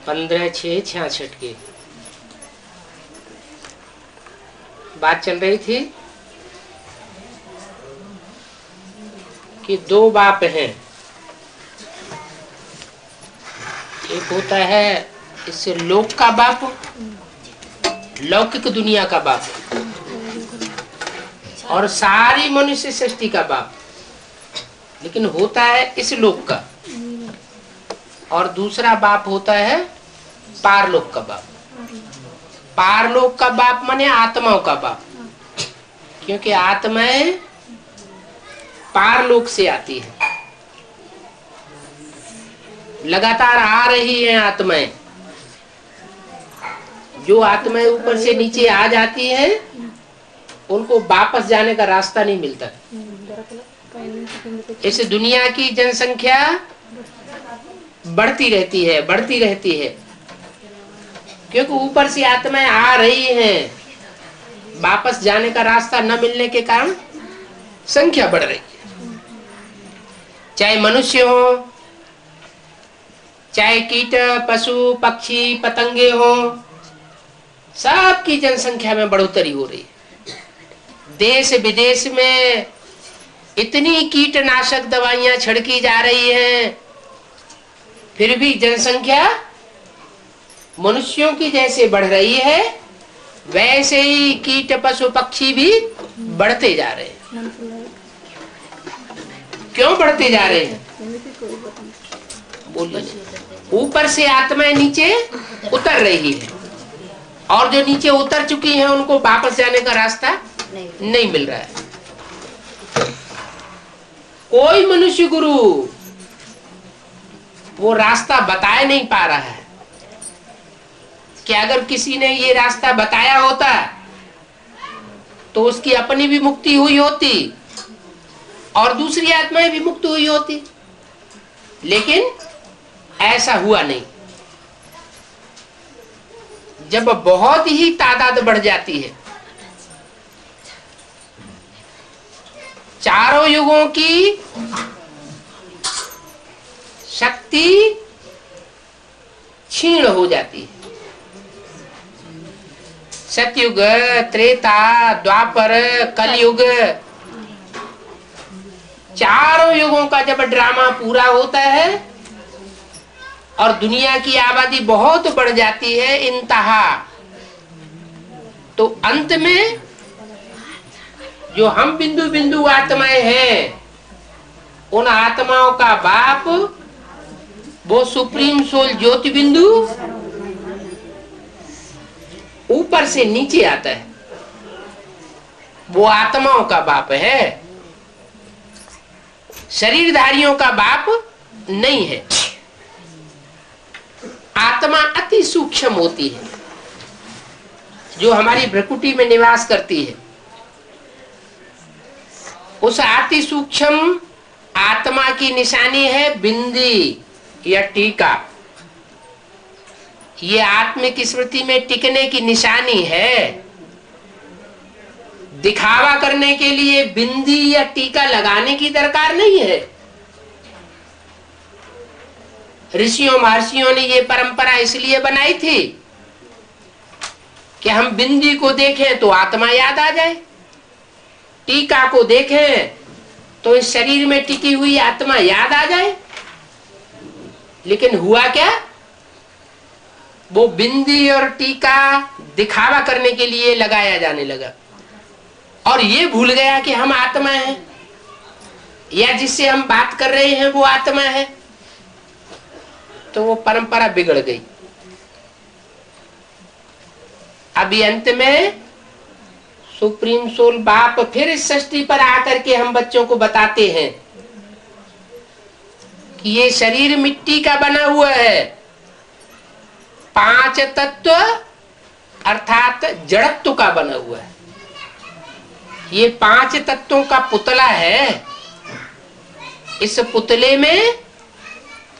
15/6/66 की बात चल रही थी कि दो बाप हैं। एक होता है इससे लोक का बाप, लौकिक दुनिया का बाप, और सारी मनुष्य सृष्टि का बाप। लेकिन होता है इस लोक का, और दूसरा बाप होता है पारलोक का बाप। पारलोक का बाप माने आत्माओं का बाप, क्योंकि आत्माएं पारलोक से आती है, लगातार आ रही हैं आत्माएं। जो आत्माएं ऊपर से नीचे आ जाती हैं उनको वापस जाने का रास्ता नहीं मिलता। इस दुनिया की जनसंख्या बढ़ती रहती है, बढ़ती रहती है, क्योंकि ऊपर से आत्माएं आ रही हैं। वापस जाने का रास्ता न मिलने के कारण संख्या बढ़ रही है। चाहे मनुष्य हो, चाहे कीट, पशु, पक्षी, पतंगे हो, सबकी जनसंख्या में बढ़ोतरी हो रही है। देश विदेश में इतनी कीटनाशक दवाइयां छिड़की जा रही हैं, फिर भी जनसंख्या मनुष्यों की जैसे बढ़ रही है, वैसे ही कीट, पशु, पक्षी भी बढ़ते जा रहे हैं। क्यों बढ़ते जा रहे हैं? बोलिए। ऊपर से आत्माएं नीचे उतर रही है, और जो नीचे उतर चुकी हैं उनको वापस जाने का रास्ता नहीं मिल रहा है। कोई मनुष्य गुरु वो रास्ता बताए नहीं पा रहा है कि अगर किसी ने ये रास्ता बताया होता तो उसकी अपनी भी मुक्ति हुई होती और दूसरी आत्माएं भी मुक्त हुई होती। लेकिन ऐसा हुआ नहीं। जब बहुत ही तादाद बढ़ जाती है, चारों युगों की शक्ति क्षीण हो जाती है। सतयुग, त्रेता, द्वापर, कलयुग, चारों युगों का जब ड्रामा पूरा होता है और दुनिया की आबादी बहुत बढ़ जाती है इंतहा, तो अंत में जो हम बिंदु बिंदु आत्माएं हैं, उन आत्माओं का बाप वो सुप्रीम सोल ज्योति बिंदु ऊपर से नीचे आता है। वो आत्माओं का बाप है, शरीरधारियों का बाप नहीं है। आत्मा अति सूक्ष्म होती है, जो हमारी भ्रकुटी में निवास करती है। उस अति सूक्ष्म आत्मा की निशानी है बिंदी या टीका। ये आत्मिक स्मृति में टिकने की निशानी है। दिखावा करने के लिए बिंदी या टीका लगाने की दरकार नहीं है। ऋषियों महर्षियों ने ये परंपरा इसलिए बनाई थी कि हम बिंदी को देखें तो आत्मा याद आ जाए, टीका को देखें तो इस शरीर में टिकी हुई आत्मा याद आ जाए। लेकिन हुआ क्या? वो बिंदी और टीका दिखावा करने के लिए लगाया जाने लगा, और ये भूल गया कि हम आत्मा हैं, या जिससे हम बात कर रहे हैं वो आत्मा है। तो वो परंपरा बिगड़ गई। अभी अंत में सुप्रीम सोल बाप फिर इस सृष्टि पर आकर के हम बच्चों को बताते हैं कि ये शरीर मिट्टी का बना हुआ है। 5 तत्व अर्थात जड़त्व का बना हुआ है। ये 5 तत्वों का पुतला है। इस पुतले में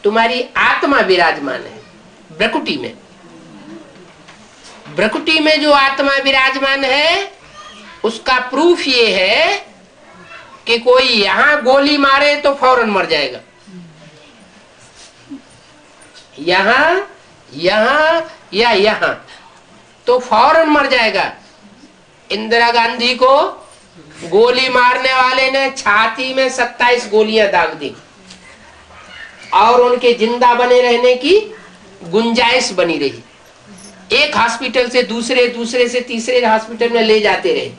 तुम्हारी आत्मा विराजमान है। भ्रकुटी में, भ्रकुटी में जो आत्मा विराजमान है उसका प्रूफ ये है कि कोई यहां गोली मारे तो फौरन मर जाएगा। यहां यहां या यहां, तो फौरन मर जाएगा। इंदिरा गांधी को गोली मारने वाले ने छाती में 27 गोलियां दाग दी और उनके जिंदा बने रहने की गुंजाइश बनी रही। एक हॉस्पिटल से दूसरे, दूसरे से तीसरे हॉस्पिटल में ले जाते रहे।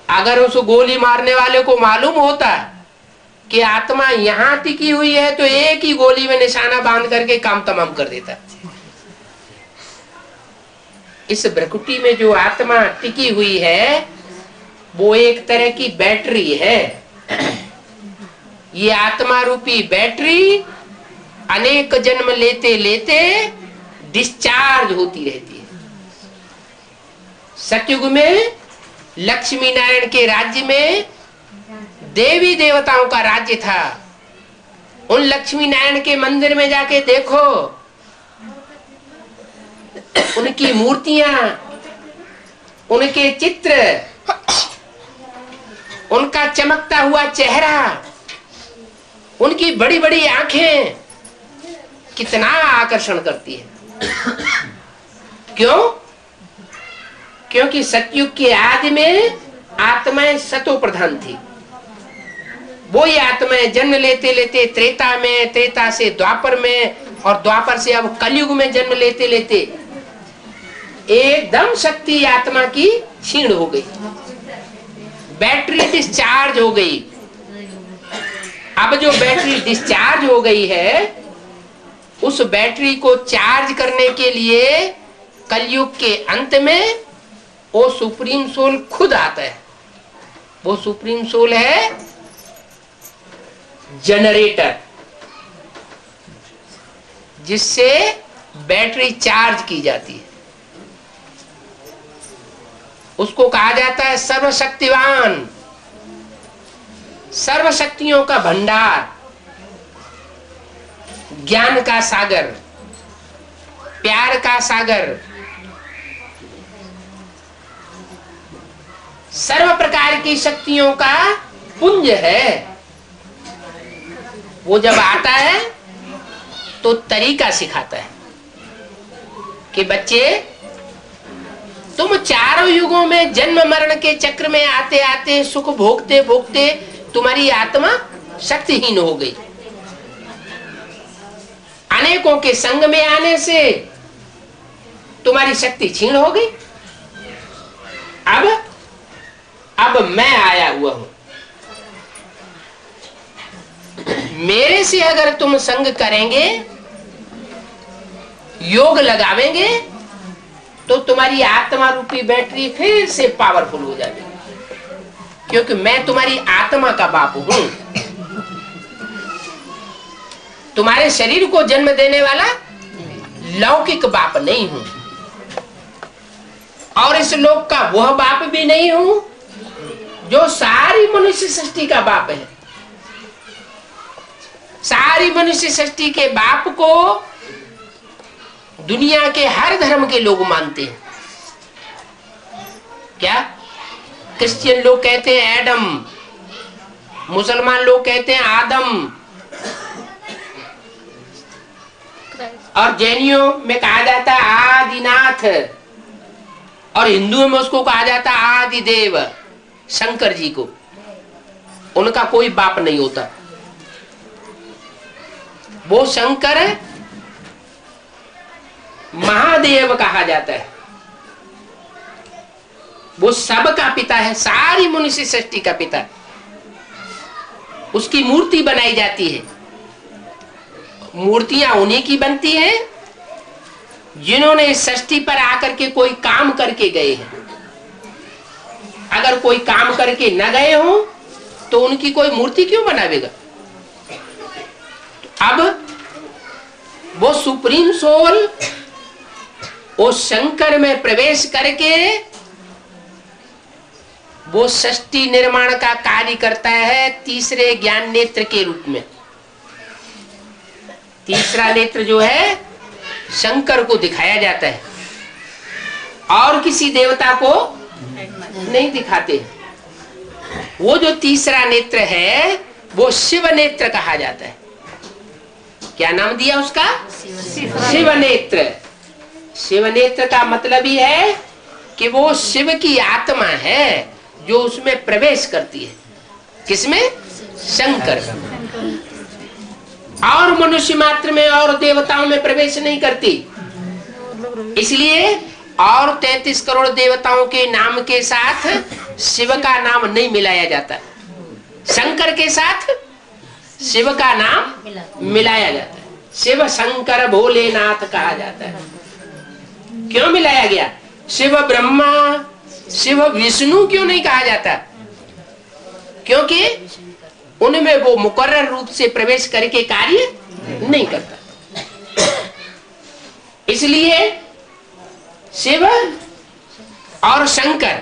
अगर उस गोली मारने वाले को मालूम होता कि आत्मा यहां टिकी हुई है तो एक ही गोली में निशाना बांध करके काम तमाम कर देता। इस भ्रकुटी में जो आत्मा टिकी हुई है वो एक तरह की बैटरी है। ये आत्मा रूपी बैटरी अनेक जन्म लेते लेते डिस्चार्ज होती रहती है। सतयुग में लक्ष्मी नारायण के राज्य में देवी देवताओं का राज्य था। उन लक्ष्मी नारायण के मंदिर में जाके देखो, उनकी मूर्तियां, उनके चित्र, उनका चमकता हुआ चेहरा, उनकी बड़ी बड़ी आंखें कितना आकर्षण करती है। क्यों? क्योंकि सतयुग के आदि में आत्माएं सतो प्रधान थी। वो ही आत्माएं जन्म लेते लेते त्रेता में, त्रेता से द्वापर में, और द्वापर से अब कलयुग में जन्म लेते लेते एकदम शक्ति आत्मा की क्षीण हो गई, बैटरी डिस्चार्ज हो गई। अब जो बैटरी डिस्चार्ज हो गई है, उस बैटरी को चार्ज करने के लिए कलयुग के अंत में वो सुप्रीम सोल खुद आता है। वो सुप्रीम सोल है जनरेटर, जिससे बैटरी चार्ज की जाती है। उसको कहा जाता है सर्वशक्तिवान, सर्वशक्तियों का भंडार, ज्ञान का सागर, प्यार का सागर, सर्व प्रकार की शक्तियों का पुंज है। वो जब आता है तो तरीका सिखाता है कि बच्चे, तुम चारों युगों में जन्म मरण के चक्र में आते आते, सुख भोगते भोगते तुम्हारी आत्मा शक्तिहीन हो गई। अनेकों के संग में आने से तुम्हारी शक्ति क्षीण हो गई। अब मैं आया हुआ हूं, मेरे से अगर तुम संग करेंगे, योग लगावेंगे, तो तुम्हारी आत्मा रूपी बैटरी फिर से पावरफुल हो जाएगी। क्योंकि मैं तुम्हारी आत्मा का बाप हूं, तुम्हारे शरीर को जन्म देने वाला लौकिक बाप नहीं हूं, और इस लोक का वह बाप भी नहीं हूं जो सारी मनुष्य सृष्टि का बाप है। सारी मनुष्य सृष्टि के बाप को दुनिया के हर धर्म के लोग मानते हैं। क्या? क्रिश्चियन लोग कहते हैं एडम, मुसलमान लोग कहते हैं आदम, और जैनियों में कहा जाता है आदिनाथ, और हिंदुओं में उसको कहा जाता है आदिदेव, शंकर जी को। उनका कोई बाप नहीं होता। वो शंकर महादेव कहा जाता है। वो सबका पिता है, सारी मनुष्य सृष्टि का पिता। उसकी मूर्ति बनाई जाती है। मूर्तियां उन्हीं की बनती हैं जिन्होंने इस सृष्टि पर आकर के कोई काम करके गए हैं। अगर कोई काम करके न गए हो तो उनकी कोई मूर्ति क्यों बनावेगा? अब वो सुप्रीम सोल वो शंकर में प्रवेश करके वो सृष्टि निर्माण का कार्य करता है तीसरे ज्ञान नेत्र के रूप में। तीसरा नेत्र जो है शंकर को दिखाया जाता है और किसी देवता को नहीं दिखाते। वो जो तीसरा नेत्र है वो शिव नेत्र कहा जाता है। क्या नाम दिया उसका? शिव नेत्र। शिव नेत्र का मतलब ही है कि वो शिव की आत्मा है जो उसमें प्रवेश करती है। किसमें? शंकर। और मनुष्य मात्र में और देवताओं में प्रवेश नहीं करती। इसलिए और 33 करोड़ देवताओं के नाम के साथ शिव का नाम नहीं मिलाया जाता। शंकर के साथ शिव का नाम मिलाया जाता है। शिव शंकर भोलेनाथ कहा जाता है। क्यों मिलाया गया? शिव ब्रह्मा, शिव विष्णु क्यों नहीं कहा जाता? क्योंकि उनमें वो मुकर्रर रूप से प्रवेश करके कार्य नहीं करता। इसलिए शिव और शंकर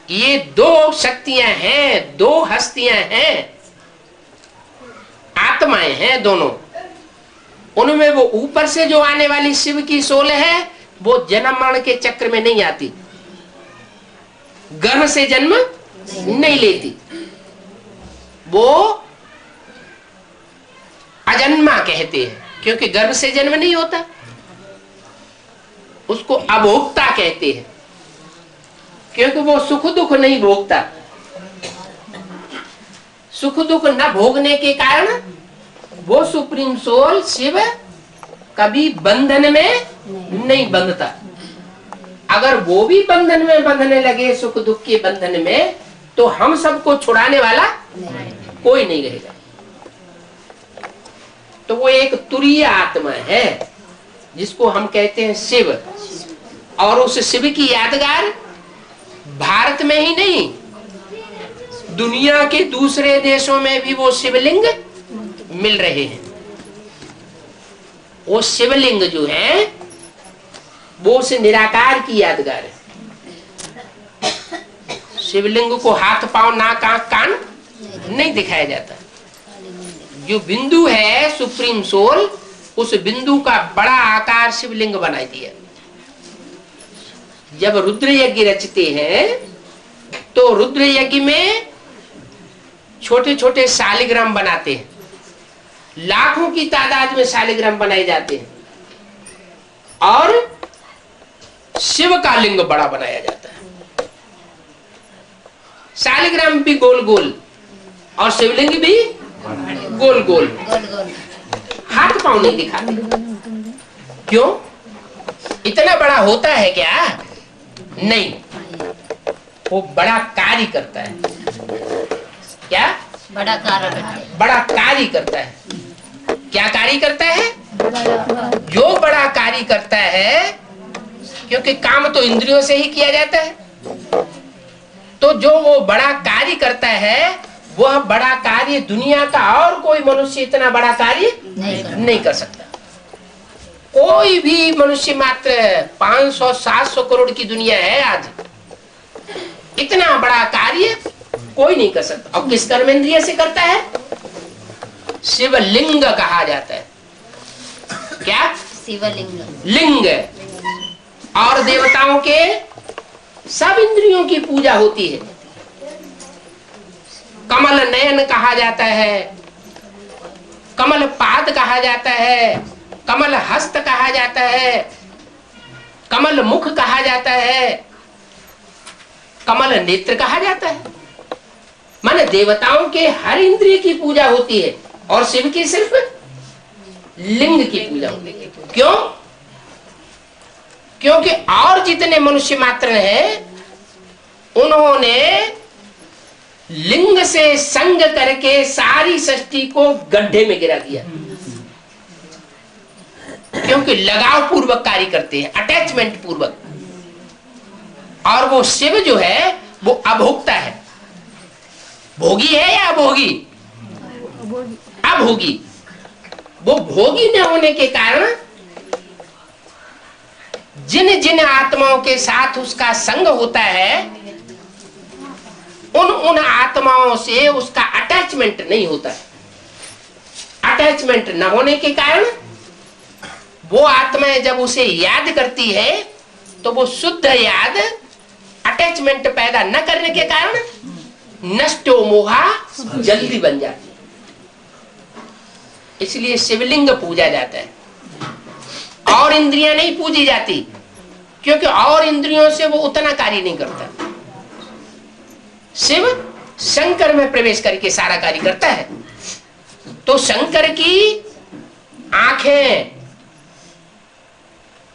ये दो शक्तियां हैं, दो हस्तियां हैं, आत्माएं हैं दोनों। उनमें वो ऊपर से जो आने वाली शिव की सोल है वो जन्म मरण के चक्र में नहीं आती, गर्भ से जन्म नहीं लेती, वो अजन्मा कहते हैं क्योंकि गर्भ से जन्म नहीं होता। उसको अभोक्ता कहते हैं क्योंकि वो सुख दुख नहीं भोगता। सुख दुख न भोगने के कारण वो सुप्रीम सोल शिव कभी बंधन में नहीं बंधता। अगर वो भी बंधन में बंधने लगे, सुख दुख के बंधन में, तो हम सबको छुड़ाने वाला कोई नहीं रहेगा। तो वो एक तुरीय आत्मा है जिसको हम कहते हैं शिव। और उस शिव की यादगार भारत में ही नहीं, दुनिया के दूसरे देशों में भी वो शिवलिंग मिल रहे हैं। वो शिवलिंग जो है वो उस निराकार की यादगार है। शिवलिंग को हाथ पांव नाक आंख कान नहीं दिखाया जाता। जो बिंदु है सुप्रीम सोल, उस बिंदु का बड़ा आकार शिवलिंग बना दिया। जब रुद्र यज्ञ रचते हैं तो रुद्र यज्ञ में छोटे छोटे शालिग्राम बनाते हैं, लाखों की तादाद में शालिग्राम बनाए जाते हैं, और शिव का लिंग बड़ा बनाया जाता है। शालिग्राम भी गोल गोल और शिवलिंग भी गोल गोल, हाथ पांव नहीं दिखाते। क्यों? इतना बड़ा होता है क्या? नहीं, वो बड़ा कार्य करता है। क्या? बड़ा कार्य करता है। बड़ा कार्य करता है। क्या कार्य करता है? जो बड़ा कार्य करता है, क्योंकि काम तो इंद्रियों से ही किया जाता है, तो जो वो बड़ा कार्य करता है वह बड़ा कार्य दुनिया का और कोई मनुष्य इतना बड़ा कार्य नहीं कर सकता। कोई भी मनुष्य मात्र 500-700 करोड़ की दुनिया है आज, इतना बड़ा कार्य कोई नहीं कर सकता। और किस कर्मेंद्रिय से करता है? शिवलिंग कहा जाता है। क्या? शिवलिंग। लिंग। और देवताओं के सब इंद्रियों की पूजा होती है। कमल नयन कहा जाता है, कमल पाद कहा जाता है, कमल हस्त कहा जाता है, कमल मुख कहा जाता है, कमल नेत्र कहा जाता है। माने देवताओं के हर इंद्रिय की पूजा होती है और शिव की सिर्फ लिंग की पूजा होती है। क्यों? क्योंकि और जितने मनुष्य मात्र हैं उन्होंने लिंग से संग करके सारी सृष्टि को गड्ढे में गिरा दिया। क्योंकि लगाव पूर्वक कार्य करते हैं, अटैचमेंट पूर्वक। और वो शिव जो है वो अभोक्ता है। भोगी है या अभोगी? अभोगी। वो भोगी न होने के कारण जिन जिन आत्माओं के साथ उसका संग होता है उन आत्माओं से उसका अटैचमेंट नहीं होता है। अटैचमेंट न होने के कारण वो आत्माएं जब उसे याद करती है तो वो शुद्ध याद अटैचमेंट पैदा न करने के कारण नष्टो मोहा जल्दी बन जाती है। इसलिए शिवलिंग पूजा जाता है, और इंद्रियां नहीं पूजी जाती, क्योंकि और इंद्रियों से वो उतना कार्य नहीं करता। शिव शंकर में प्रवेश करके सारा कार्य करता है। तो शंकर की आंखें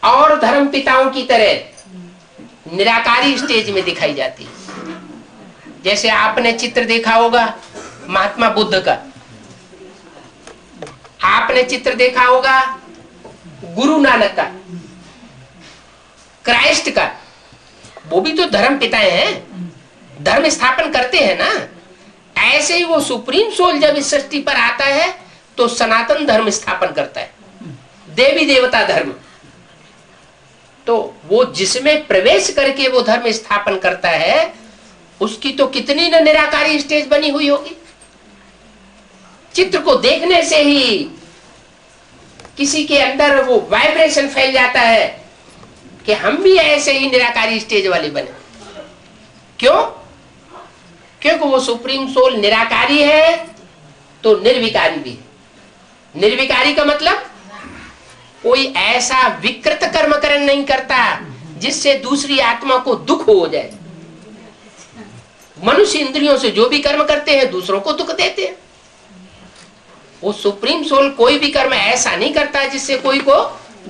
और धर्म पिताओं की तरह निराकारी स्टेज में दिखाई जाती। जैसे आपने चित्र देखा होगा महात्मा बुद्ध का, आपने चित्र देखा होगा गुरु नानक का, क्राइस्ट का, वो भी तो धर्म पिताएं हैं, धर्म स्थापन करते हैं ना। ऐसे ही वो सुप्रीम सोल जब इस सृष्टि पर आता है तो सनातन धर्म स्थापन करता है, देवी देवता धर्म। तो वो जिसमें प्रवेश करके वो धर्म स्थापन करता है, उसकी तो कितनी न निराकारी स्टेज बनी हुई होगी। चित्र को देखने से ही किसी के अंदर वो वाइब्रेशन फैल जाता है कि हम भी ऐसे ही निराकारी स्टेज वाले बने। क्यों? क्योंकि वो सुप्रीम सोल निराकारी है तो निर्विकारी भी है। निर्विकारी का मतलब कोई ऐसा विकृत कर्मकरण नहीं करता जिससे दूसरी आत्मा को दुख हो जाए। मनुष्य इंद्रियों से जो भी कर्म करते हैं दूसरों को दुख देते हैं। वो सुप्रीम सोल कोई भी कर्म ऐसा नहीं करता जिससे कोई को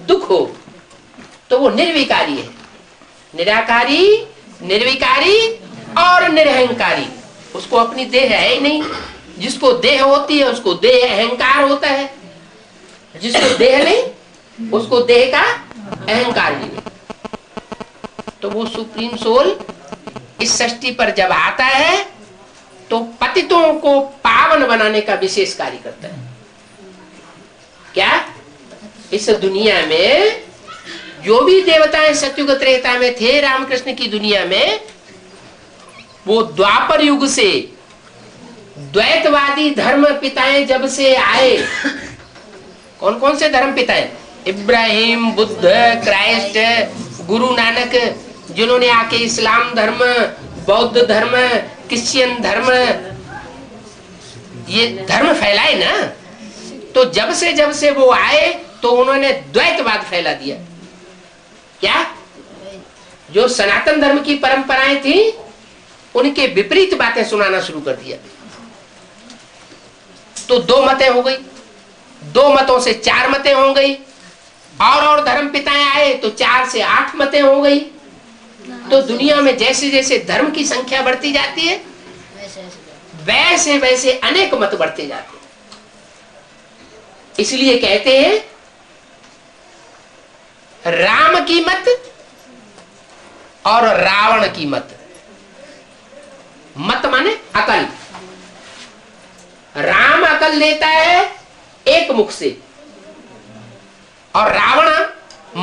दुख हो, तो वो निर्विकारी है। निराकारी, निर्विकारी और निरहंकारी। उसको अपनी देह है ही नहीं। जिसको देह होती है उसको देह अहंकार होता है, जिसको देह नहीं उसको देह का अहंकार भी नहीं। तो वो सुप्रीम सोल इस सृष्टि पर जब आता है तो पतितों को पावन बनाने का विशेष कार्य करता है। क्या? इस दुनिया में जो भी देवताएं सतयुग त्रेता में थे रामकृष्ण की दुनिया में, वो द्वापर युग से द्वैतवादी धर्म पिताएं जब से आए। कौन कौन से धर्म पिताएं? इब्राहिम, बुद्ध, क्राइस्ट, गुरु नानक, जिन्होंने आके इस्लाम धर्म, बौद्ध धर्म, क्रिश्चियन धर्म, ये धर्म फैलाए ना। तो जब से वो आए तो उन्होंने द्वैतवाद फैला दिया। क्या? जो सनातन धर्म की परंपराएं थी उनके विपरीत बातें सुनाना शुरू कर दिया। तो 2 मतें हो गई, 2 मतों से 4 मतें हो गई, और धर्म पिताएं आए तो 4 से 8 मतें हो गई। तो दुनिया में जैसे जैसे धर्म की संख्या बढ़ती जाती है वैसे वैसे अनेक मत बढ़ते जाते हैं। इसलिए कहते हैं राम की मत और रावण की मत। मत माने अकल। राम अकल लेता है एक मुख से और रावण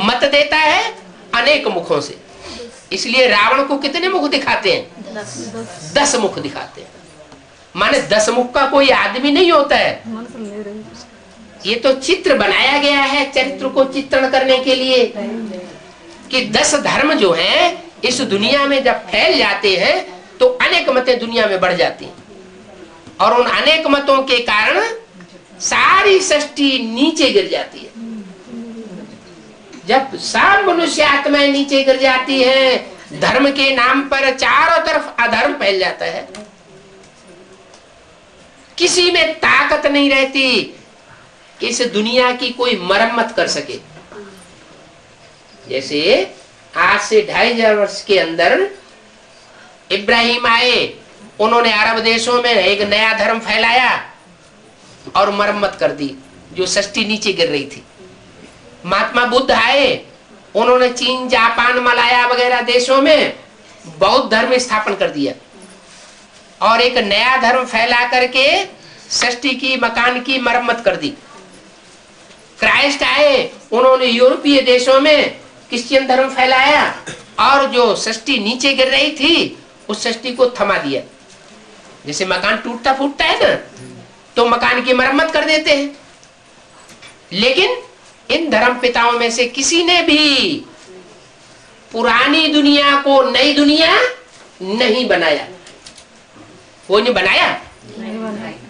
मत देता है अनेक मुखों से। इसलिए रावण को कितने मुख दिखाते हैं? 10 मुख दिखाते हैं। माने 10 मुख का कोई आदमी नहीं होता है। ये तो चित्र बनाया गया है चरित्र को चित्रण करने के लिए कि 10 धर्म जो हैं इस दुनिया में जब फैल जाते हैं तो अनेक मतें दुनिया में बढ़ जाती हैं, और उन अनेक मतों के कारण सारी सृष्टि नीचे गिर जाती है। जब सब मनुष्य आत्माएं नीचे गिर जाती हैं, धर्म के नाम पर चारों तरफ अधर्म फैल जाता है। किसी में ताकत नहीं रहती कि इस दुनिया की कोई मरम्मत कर सके। जैसे आज से 2500 वर्ष के अंदर इब्राहिम आए, उन्होंने अरब देशों में एक नया धर्म फैलाया और मरम्मत कर दी जो सृष्टि नीचे गिर रही थी। महात्मा बुद्ध आए, उन्होंने चीन, जापान, मलाया वगैरह देशों में बौद्ध धर्म स्थापन कर दिया और एक नया धर्म फैला करके सृष्टि की, मकान की मरम्मत कर दी। क्राइस्ट आए, उन्होंने यूरोपीय देशों में क्रिश्चियन धर्म फैलाया और जो सृष्टि नीचे गिर रही थी उस सृष्टि को थमा दिया। जैसे मकान टूटता फूटता है ना, तो मकान की मरम्मत कर देते हैं। लेकिन इन धर्म पिताओं में से किसी ने भी पुरानी दुनिया को नई दुनिया नहीं बनाया। वो नहीं बनाया,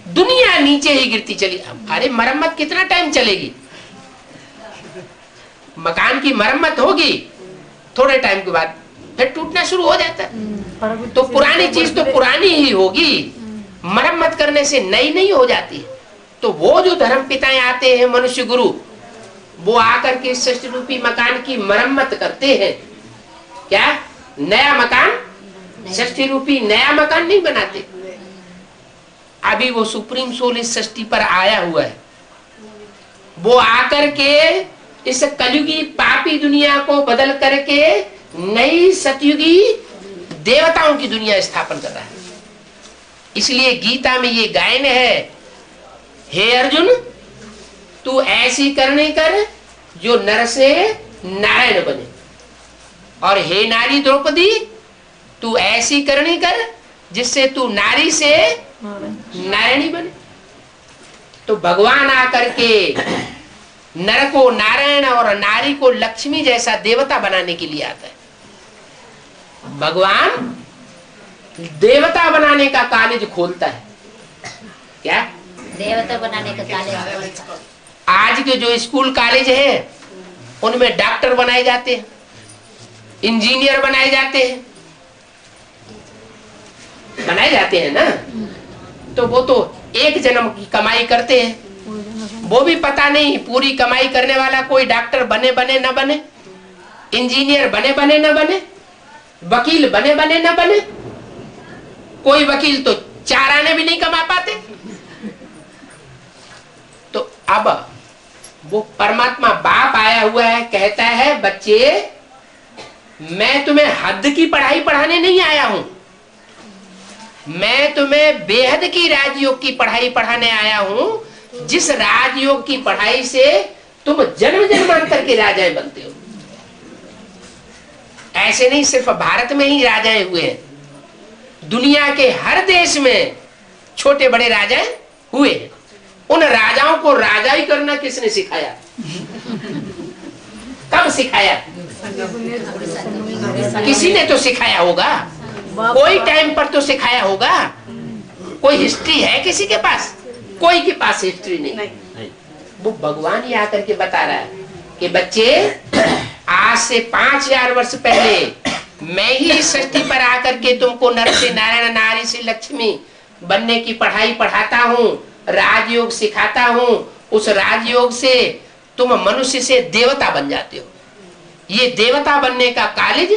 दुनिया नीचे ही गिरती चली। अरे मरम्मत कितना टाइम चलेगी? मकान की मरम्मत होगी, थोड़े टाइम के बाद फिर टूटना शुरू हो जाता है। तो पुरानी चीज तो पुरानी ही होगी, मरम्मत करने से नई नहीं हो जाती। तो वो जो धर्म पिताएं आते हैं, मनुष्य गुरु, वो आकर के सृष्टि रूपी मकान की मरम्मत करते हैं। क्या नया मकान, सृष्टि रूपी नया मकान नहीं बनाते। अभी वो सुप्रीम सोल इस सृष्टि पर आया हुआ है, वो आकर के इस कलयुगी पापी दुनिया को बदल करके नई सतयुगी देवताओं की दुनिया स्थापन कर रहा है। इसलिए गीता में ये गायन है, हे अर्जुन तू ऐसी करनी कर जो नर से नारायण बने, और हे नारी द्रौपदी तू ऐसी करनी कर जिससे तू नारी से नारायणी बने। तो भगवान आकर के नर को नारायण और नारी को लक्ष्मी जैसा देवता बनाने के लिए आता है। भगवान देवता बनाने का कॉलेज खोलता है। क्या देवता बनाने का कॉलेज? आज के जो स्कूल कॉलेज है उनमें डॉक्टर बनाए जाते हैं, इंजीनियर बनाए जाते हैं, बनाए जाते हैं ना। तो वो तो एक जन्म की कमाई करते हैं, वो भी पता नहीं पूरी कमाई करने वाला कोई डॉक्टर बने बने न बने, इंजीनियर बने बने न बने, वकील बने बने न बने। कोई वकील तो 4 आने भी नहीं कमा पाते। तो अब वो परमात्मा बाप आया हुआ है, कहता है बच्चे मैं तुम्हें हद की पढ़ाई पढ़ाने नहीं आया हूं, मैं तुम्हें बेहद की राजयोग की पढ़ाई पढ़ाने आया हूं, जिस राजयोग की पढ़ाई से तुम जन्म जन्मांतर के राजाएं बनते हो। ऐसे नहीं सिर्फ भारत में ही राजाएं हुए हैं, दुनिया के हर देश में छोटे बड़े राजाएं हुए हैं। उन राजाओं को राजाई करना किसने सिखाया? कब सिखाया? किसी ने तो सिखाया होगा, कोई टाइम पर तो सिखाया होगा। कोई हिस्ट्री है किसी के पास? कोई के पास हिस्ट्री नहीं। वो भगवान ही आकर के बता रहा है कि बच्चे आज से 5000 वर्ष पहले मैं ही सृष्टि पर आकर के तुमको नर से नारायण, नारी से लक्ष्मी बनने की पढ़ाई पढ़ाता हूँ, राजयोग सिखाता हूँ। उस राजयोग से तुम मनुष्य से देवता बन जाते हो। ये देवता बनने का कॉलेज,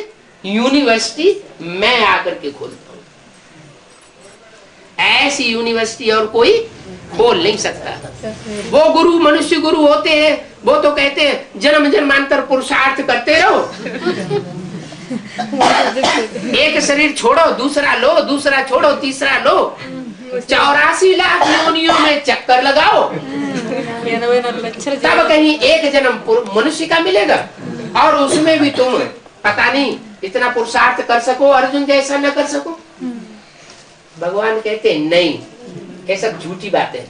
यूनिवर्सिटी मैं आकर के खोलता हूँ। ऐसी यूनिवर्सिटी और कोई खोल नहीं सकता। वो गुरु मनुष्य गुरु होते हैं, वो तो कहते हैं जन्म जन्मांतर पुरुषार्थ करते रहो, एक शरीर छोड़ो दूसरा लो, दूसरा छोड़ो तीसरा लो, 84 लाख योनियों में चक्कर लगाओ, तब कहीं एक जन्म मनुष्य का मिलेगा। और उसमें भी तुम पता नहीं इतना पुरुषार्थ कर सको, अर्जुन जैसा न कर सको। भगवान कहते हैं नहीं, ये सब झूठी बात है।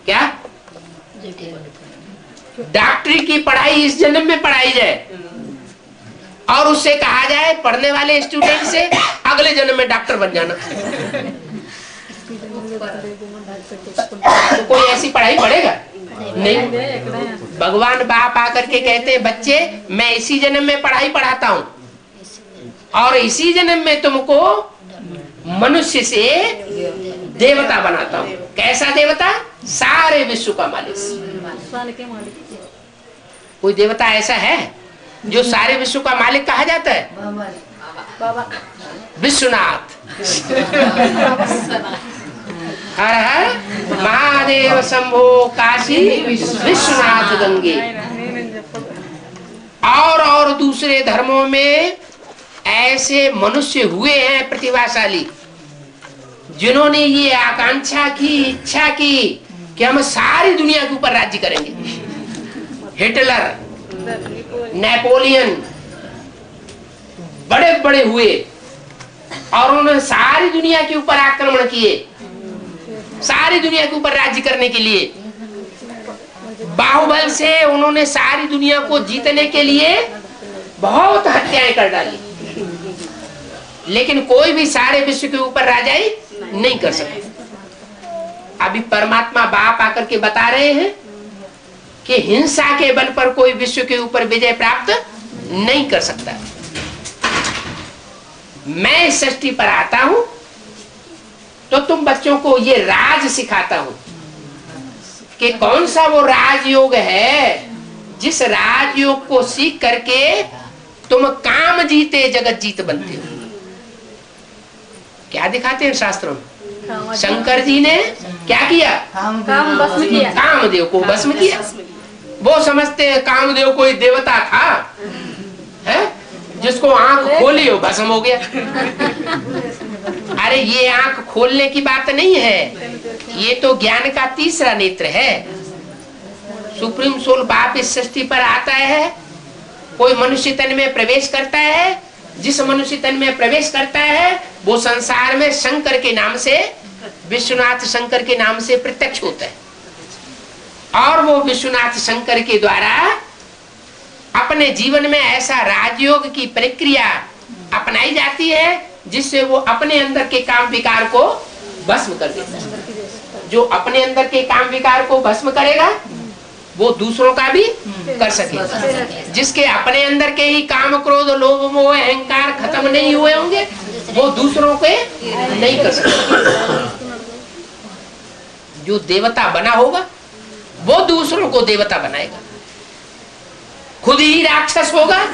क्या डॉक्टरी की पढ़ाई इस जन्म में पढ़ाई जाए और उससे कहा जाए पढ़ने वाले स्टूडेंट से अगले जन्म में डॉक्टर बन जाना, तो कोई ऐसी पढ़ाई पढ़ेगा नहीं। भगवान बाप आकर के कहते हैं बच्चे मैं इसी जन्म में पढ़ाई पढ़ाता हूँ और इसी जन्म में तुमको मनुष्य से देवता बनाता हूँ। कैसा देवता? सारे विश्व का मालिक। कोई देवता ऐसा है जो सारे विश्व का मालिक कहा जाता है? विश्वनाथ। हर हर महादेव शंभो काशी विश्वनाथ गंगे। और दूसरे धर्मों में ऐसे मनुष्य हुए हैं प्रतिभाशाली, जिन्होंने ये आकांक्षा की, इच्छा की कि हम सारी दुनिया के ऊपर राज्य करेंगे। हिटलर, नेपोलियन बड़े बड़े हुए और उन्होंने सारी दुनिया के ऊपर आक्रमण किए, सारी दुनिया के ऊपर राज्य करने के लिए। बाहुबल से उन्होंने सारी दुनिया को जीतने के लिए बहुत हत्याएं कर डाली, लेकिन कोई भी सारे विश्व के ऊपर राजाई नहीं कर सके। अभी परमात्मा बाप आकर के बता रहे हैं कि हिंसा के बल पर कोई विश्व के ऊपर विजय प्राप्त नहीं कर सकता। मैं इस सृष्टि पर आता हूं तो तुम बच्चों को ये राज सिखाता हूं कि कौन सा वो राजयोग है जिस राजयोग को सीख करके तुम काम जीते जगत जीत बनते हो। क्या दिखाते हैं शास्त्रों में? शंकर जी ने क्या किया? कामदेव को भस्म किया। वो समझते हैं कामदेव कोई देवता था, है जिसको आंख खोली हो भस्म हो गया। अरे ये आंख खोलने की बात नहीं है, ये तो ज्ञान का तीसरा नेत्र है। सुप्रीम सोल बाप इस सृष्टि पर आता है, कोई मनुष्य तन में प्रवेश करता है। जिस मनुष्य तन में प्रवेश करता है वो संसार में शंकर के नाम से, विश्वनाथ शंकर के नाम से प्रत्यक्ष होता है। और वो विश्वनाथ शंकर के द्वारा अपने जीवन में ऐसा राजयोग की प्रक्रिया अपनाई जाती है जिससे वो अपने अंदर के काम विकार को भस्म कर देता है। जो अपने अंदर के काम विकार को भस्म करेगा वो दूसरों का भी कर सकेगा। जिसके अपने अंदर के ही काम क्रोध लोभ मोह अहंकार खत्म नहीं हुए होंगे वो दूसरों के नहीं कर सकेगा। जो देवता बना होगा वो दूसरों को देवता बनाएगा। खुद ही राक्षस होगा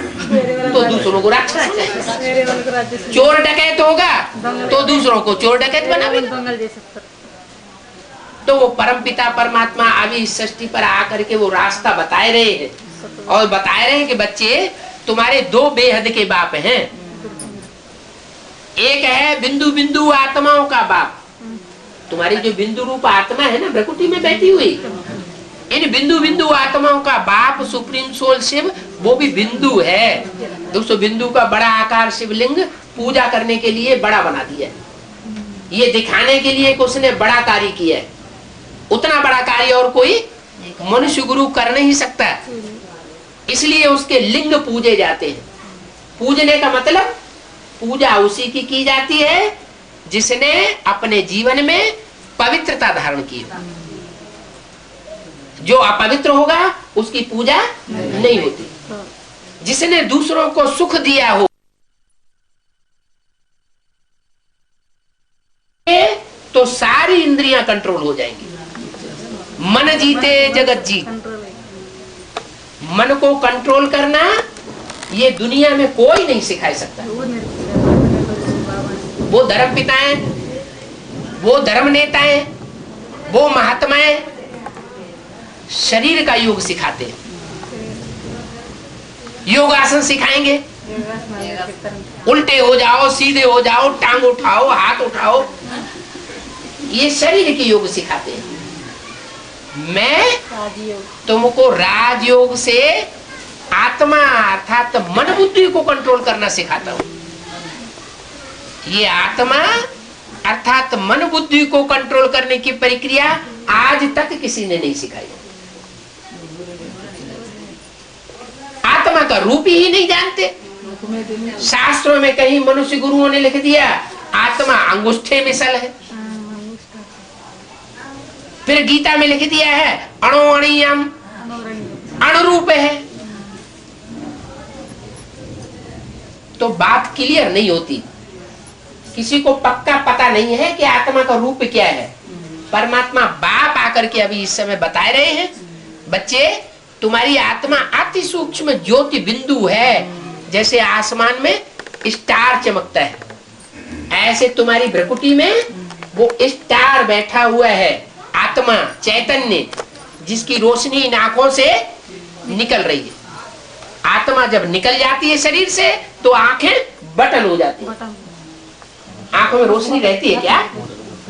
तो दूसरों को राक्षस बनाएगा। चोर डकैत होगा तो दूसरों को चोर डकैत बनाएगा। तो वो परमपिता परमात्मा अभी इस सृष्टि पर आकर के वो रास्ता बताए रहे हैं और बताए रहे हैं कि बच्चे तुम्हारे दो बेहद के बाप हैं। एक है बिंदु बिंदु आत्माओं का बाप। तुम्हारी जो बिंदु रूप आत्मा है ना भ्रकुटी में बैठी हुई, इन बिंदु बिंदु आत्माओं का बाप सुप्रीम सोल शिव वो भी बिंदु है। दोस्तों बिंदु का बड़ा आकार शिवलिंग पूजा करने के लिए बड़ा बना दिया है। ये दिखाने के लिए कि उसने बड़ा कार्य किया है। उतना बड़ा कार्य और कोई मनुष्य गुरु कर नहीं सकता, इसलिए उसके लिंग पूजे जाते हैं। पूजने का मतलब पूजा उसी की जाती है जिसने अपने जीवन में पवित्रता धारण की। जो अपवित्र होगा उसकी पूजा नहीं होती। जिसने दूसरों को सुख दिया हो तो सारी इंद्रियां कंट्रोल हो जाएंगी। मन जीते जगत जीत। मन को कंट्रोल करना ये दुनिया में कोई नहीं सिखा सकता। वो धर्म पिताएं, वो धर्म नेताएं, वो महात्माएं शरीर का योग सिखाते हैं। योगासन सिखाएंगे, उल्टे हो जाओ, सीधे हो जाओ, टांग उठाओ, हाथ उठाओ, ये शरीर के योग सिखाते हैं। मैं तुमको राजयोग से आत्मा अर्थात मन बुद्धि को कंट्रोल करना सिखाता हूं। ये आत्मा अर्थात मन बुद्धि को कंट्रोल करने की प्रक्रिया आज तक किसी ने नहीं सिखाई। आत्मा का रूप ही नहीं जानते। शास्त्रों में कहीं मनुष्य गुरुओं ने लिख दिया आत्मा अंगूठे मिसल है। फिर गीता में लिख दिया है अणोअणीयम, अणुरूप है। तो बात क्लियर नहीं होती। किसी को पक्का पता नहीं है कि आत्मा का रूप क्या है। परमात्मा बाप आकर के अभी इस समय बताए रहे हैं, बच्चे तुम्हारी आत्मा अति सूक्ष्म ज्योति बिंदु है। जैसे आसमान में स्टार चमकता है, ऐसे तुम्हारी भ्रकुटी में वो स्टार बैठा हुआ है। आत्मा चैतन्य जिसकी रोशनी इन आंखों से निकल रही है। आत्मा जब निकल जाती है शरीर से तो आंखें बटन हो जाती है। आंखों में रोशनी रहती है क्या?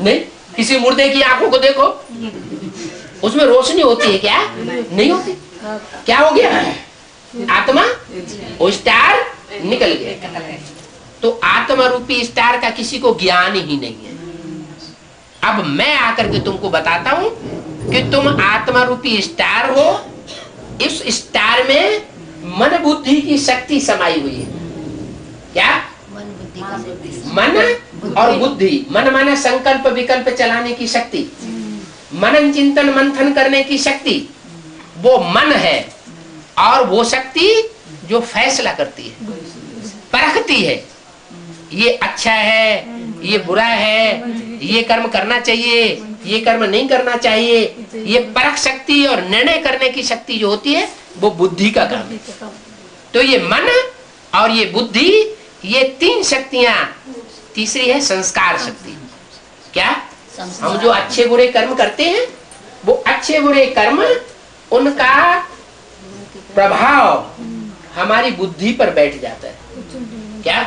नहीं। किसी मुर्दे की आंखों को देखो, उसमें रोशनी होती है क्या? नहीं होती। क्या हो गया? आत्मा वो स्टार निकल गया। तो आत्मा रूपी स्टार का किसी को ज्ञान ही नहीं है। अब मैं आकर के तुमको बताता हूं कि तुम आत्मा रूपी स्टार हो। इस स्टार में मन बुद्धि की शक्ति समाई हुई है। क्या? मन और बुद्धि। मन माने संकल्प विकल्प चलाने की शक्ति, मनन चिंतन मंथन करने की शक्ति वो मन है, और वो शक्ति जो फैसला करती है, परखती है, ये अच्छा है, ये बुरा है, ये कर्म करना चाहिए, ये कर्म नहीं करना चाहिए, ये परख शक्ति और निर्णय करने की शक्ति जो होती है वो बुद्धि का काम है। तो ये मन और ये बुद्धि, ये तीन शक्तियां, तीसरी है संस्कार शक्ति। क्या? हम जो अच्छे बुरे कर्म करते हैं, वो अच्छे बुरे कर्म, उनका प्रभाव हमारी बुद्धि पर बैठ जाता है। क्या?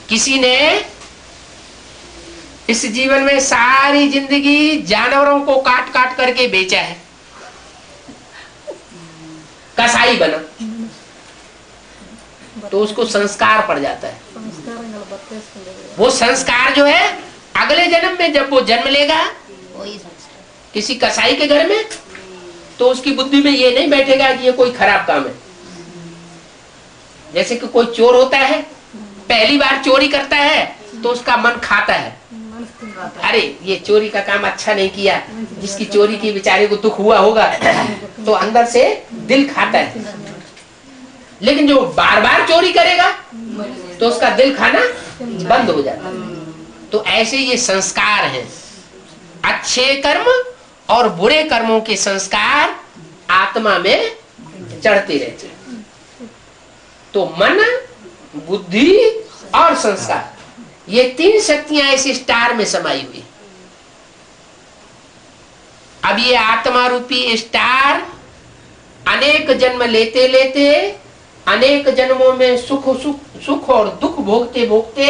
किसी ने इस जीवन में सारी जिंदगी जानवरों को काट काट करके बेचा है, कसाई बना, तो उसको संस्कार पड़ जाता है। वो संस्कार जो है अगले जन्म में जब वो जन्म लेगा किसी कसाई के घर में, तो उसकी बुद्धि में ये नहीं बैठेगा कि ये कोई खराब काम है। जैसे कि कोई चोर होता है, पहली बार चोरी करता है तो उसका मन खाता है, अरे ये चोरी का काम अच्छा नहीं किया, जिसकी चोरी की बेचारे को दुख हुआ होगा, तो अंदर से दिल खाता है। लेकिन जो बार बार चोरी करेगा तो उसका दिल खाना बंद हो जाता है। तो ऐसे ये संस्कार हैं, अच्छे कर्म और बुरे कर्मों के संस्कार आत्मा में चढ़ते रहते हैं। तो मन, बुद्धि और संस्कार, ये तीन शक्तियां इस स्टार में समाई हुई। अब ये आत्मा रूपी स्टार अनेक जन्म लेते लेते, अनेक जन्मों में सुख और दुख भोगते भोगते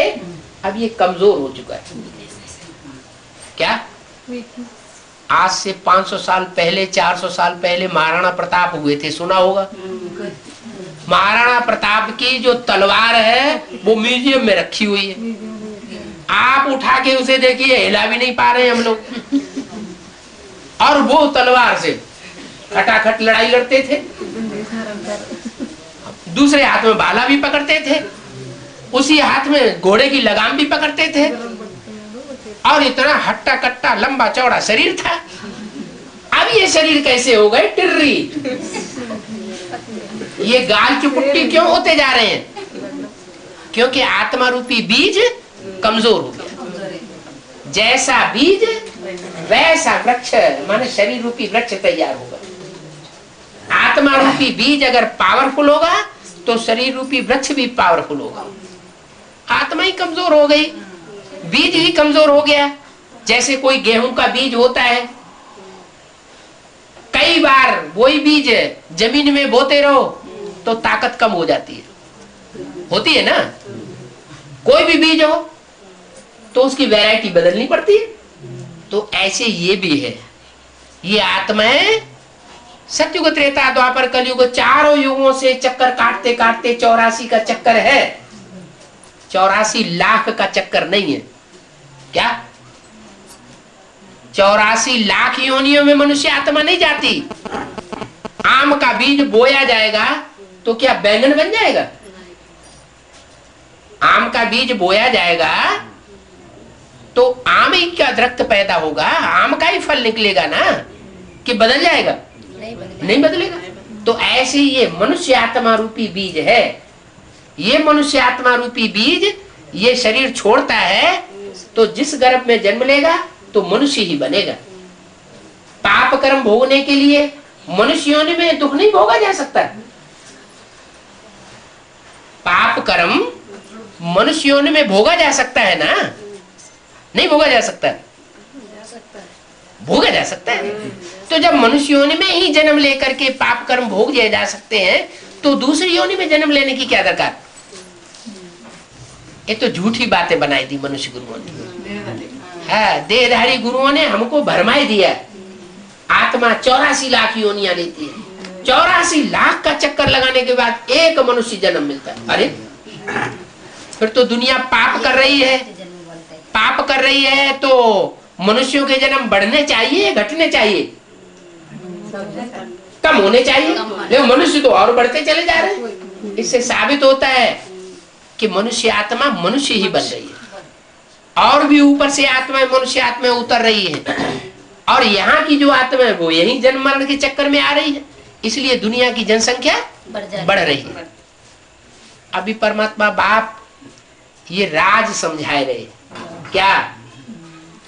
अब ये कमजोर हो चुका है। क्या? आज से 500 साल पहले, 400 साल पहले महाराणा प्रताप हुए थे, सुना होगा। महाराणा प्रताप की जो तलवार है वो म्यूजियम में रखी हुई है, आप उठा के उसे देखिए, हिला भी नहीं पा रहे हम लोग। और वो तलवार से खटाखट लड़ाई लड़ते थे, दूसरे हाथ में भाला भी पकड़ते थे, उसी हाथ में घोड़े की लगाम भी पकड़ते थे, और इतना हट्टा कट्टा लंबा चौड़ा शरीर था। अब ये शरीर कैसे हो गए टिर्री? ये गाल चुपुट्टी क्यों होते जा रहे हैं? क्योंकि आत्मा रूपी बीज कमजोर हो गया। जैसा बीज वैसा वृक्ष, माने शरीर रूपी वृक्ष तैयार होगा। आत्मा रूपी बीज अगर पावरफुल होगा तो शरीर रूपी वृक्ष भी पावरफुल होगा। आत्मा ही कमजोर हो गई, बीज ही कमजोर हो गया। जैसे कोई गेहूं का बीज होता है, कई बार वही बीज जमीन में बोते रहो तो ताकत कम हो जाती है, होती है ना। कोई भी बीज हो तो उसकी वैरायटी बदलनी पड़ती है। तो ऐसे ये भी है, ये आत्माएं सतयुग त्रेता द्वापर कलयुग चारों युगों से चक्कर काटते काटते 84 का चक्कर है, 84 लाख का चक्कर नहीं है। क्या? 84 लाख योनियों में मनुष्य आत्मा नहीं जाती। आम का बीज बोया जाएगा तो क्या बैंगन बन जाएगा? आम का बीज बोया जाएगा तो आम ही का दरख्त पैदा होगा, आम का ही फल निकलेगा ना, कि बदल जाएगा? नहीं बदलेगा। तो ऐसे ये मनुष्य आत्मा रूपी बीज है। ये मनुष्य आत्मा रूपी बीज ये शरीर छोड़ता है तो जिस गर्भ में जन्म लेगा तो मनुष्य ही बनेगा। पाप कर्म भोगने के लिए मनुष्य योनि में दुख नहीं भोगा जा सकता। पाप कर्म मनुष्य योनि में भोगा जा सकता है ना? नहीं भोगा जा सकता? भोगा जा सकता है। तो जब मनुष्य योनि में ही जन्म लेकर के पाप कर्म भोग दिए जा सकते हैं तो दूसरी योनि में जन्म लेने की क्या दरकार? ये तो झूठी बातें बनाई थी मनुष्य गुरुओं ने। हाँ, देहधारी गुरुओं ने हमको भरमाई दिया। आत्मा 84 लाख योनियां लेती है, 84 लाख का चक्कर लगाने के बाद एक मनुष्य जन्म मिलता है। अरे फिर तो दुनिया पाप कर रही है। पाप कर रही है तो मनुष्यों के जन्म बढ़ने चाहिए, घटने चाहिए? कम होने चाहिए, लेकिन मनुष्य तो और बढ़ते चले जा रहे हैं। इससे साबित होता है कि मनुष्य आत्मा मनुष्य ही बन रही है, और भी ऊपर से आत्मा मनुष्य आत्मा उतर रही है। और यहाँ की जो आत्मा है वो यही जन्म मरण के चक्कर में आ रही है, इसलिए दुनिया की जनसंख्या बढ़ रही है। अभी परमात्मा बाप ये राज समझाए रहे क्या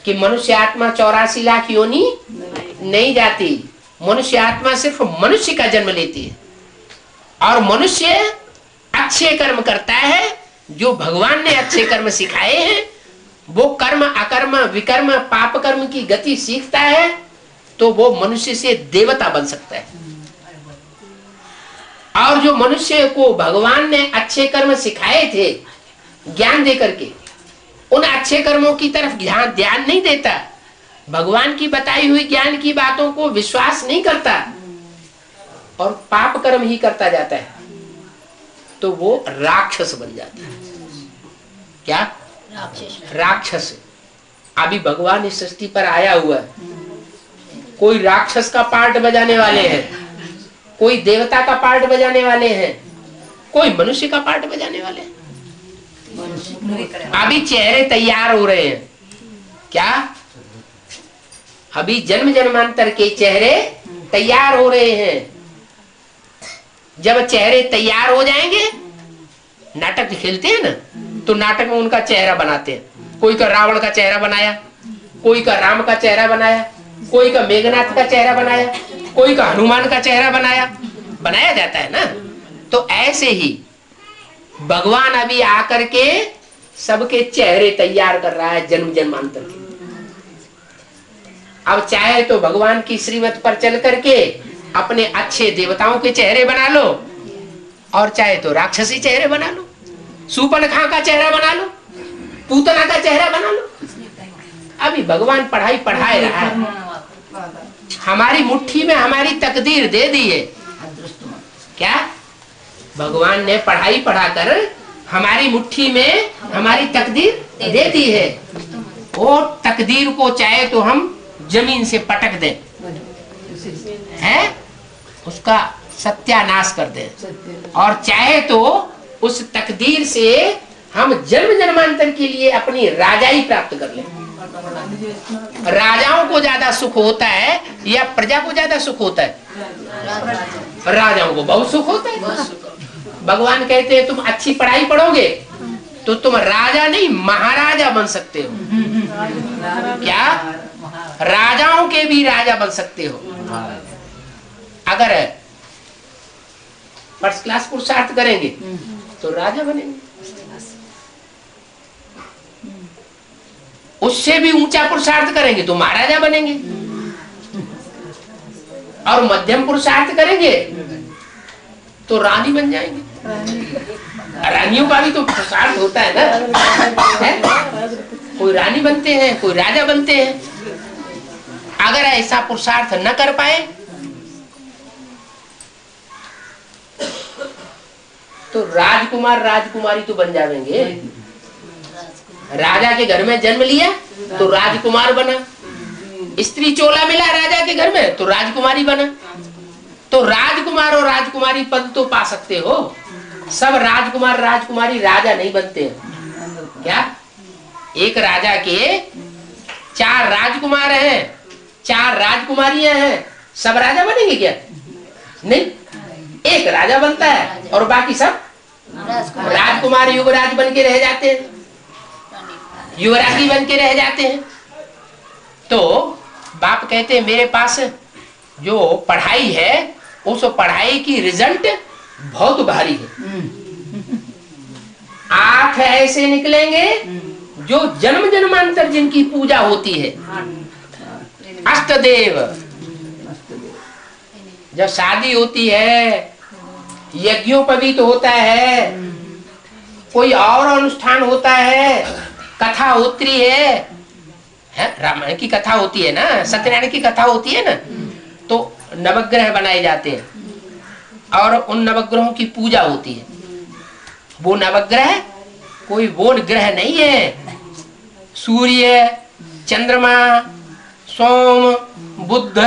कि मनुष्य आत्मा 84 लाख योनि नहीं जाती, मनुष्य आत्मा सिर्फ मनुष्य का जन्म लेती है और मनुष्य अच्छे कर्म करता है, जो भगवान ने अच्छे कर्म सिखाए हैं वो कर्म अकर्म विकर्म पाप कर्म की गति सीखता है तो वो मनुष्य से देवता बन सकता है। और जो मनुष्य को भगवान ने अच्छे कर्म सिखाए थे ज्ञान दे करके, उन अच्छे कर्मों की तरफ ध्यान नहीं देता, भगवान की बताई हुई ज्ञान की बातों को विश्वास नहीं करता और पाप कर्म ही करता जाता है, तो वो राक्षस बन जाता है। क्या? राक्षस। अभी भगवान इस सृष्टि पर आया हुआ है, कोई राक्षस का पार्ट बजाने वाले हैं, कोई देवता का पार्ट बजाने वाले हैं, कोई मनुष्य का पार्ट बजाने वाले हैं। अभी चेहरे तैयार हो रहे हैं। क्या? अभी जन्म जन्मांतर के चेहरे तैयार हो रहे हैं। जब चेहरे तैयार हो जाएंगे, नाटक खेलते हैं ना, तो नाटक में उनका चेहरा बनाते हैं। कोई का रावण का चेहरा बनाया, कोई का राम का चेहरा बनाया, कोई का मेघनाथ का चेहरा बनाया, कोई का हनुमान का चेहरा बनाया जाता है ना। तो ऐसे ही भगवान अभी आकर के सबके चेहरे तैयार कर रहा है जन्म जन्मांतर के। अब चाहे तो भगवान की श्रीमत पर चल करके अपने अच्छे देवताओं के चेहरे बना लो, और चाहे तो राक्षसी चेहरे बना लो, सूर्पनखा का चेहरा बना लो, पूतना का चेहरा बना लो। अभी भगवान पढ़ाई पढ़ाए रहा है। हमारी मुट्ठी में हमारी तकदीर दे दी है। क्या? भगवान ने पढ़ाई पढ़ाकर हमारी मुट्ठी में हमारी तकदीर दे दी है। वो तकदीर को चाहे तो हम जमीन से पटक दें, हैं? उसका सत्यानाश कर दें, और चाहे तो उस तकदीर से हम जन्म जन्मांतर के लिए अपनी राजाई प्राप्त कर लें। राजाओं को ज्यादा सुख होता है या प्रजा को ज्यादा सुख होता है? राजाओं को बहुत सुख होता है। भगवान कहते हैं तुम अच्छी पढ़ाई पढ़ोगे तो तुम राजा नहीं महाराजा बन सकते हो। क्या? राजाओं के भी राजा बन सकते हो अगर फर्स्ट क्लास पुरुषार्थ करेंगे तो राजा बनेंगे। उससे भी ऊंचा पुरुषार्थ करेंगे तो महाराजा बनेंगे, और मध्यम पुरुषार्थ करेंगे तो रानी बन जाएंगे। रानियों का भी तो पुरुषार्थ होता है ना, है? कोई रानी बनते हैं, कोई राजा बनते हैं। अगर ऐसा पुरुषार्थ न कर पाए तो राजकुमार राजकुमारी तो बन जाएंगे। राजा के घर में जन्म लिया तो राजकुमार बना, स्त्री चोला मिला राजा के घर में तो राजकुमारी बना। तो राजकुमार और राजकुमारी पद तो पा सकते हो, सब राजकुमार राजकुमारी राजा नहीं बनते हैं। क्या? एक राजा के 4 राजकुमार हैं, 4 राजकुमारियां हैं, सब राजा बनेंगे क्या? नहीं, एक राजा बनता है और बाकी सब राजकुमार युवराज बन के रह जाते हैं, युवराजी बन के रह जाते हैं। तो बाप कहते हैं मेरे पास जो पढ़ाई है उस पढ़ाई की रिजल्ट बहुत भारी है। आंख ऐसे निकलेंगे जो जन्म जन्मांतर जिनकी पूजा होती है, अष्टदेव। जब शादी होती है, यज्ञोपवीत होता है, कोई और अनुष्ठान होता है, कथा होती है, रामायण की कथा होती है ना, सत्यनारायण की कथा होती है ना, तो नवग्रह बनाए जाते हैं और उन नवग्रहों की पूजा होती है। वो नवग्रह कोई वो ग्रह नहीं है, सूर्य, चंद्रमा, सोम, बुध,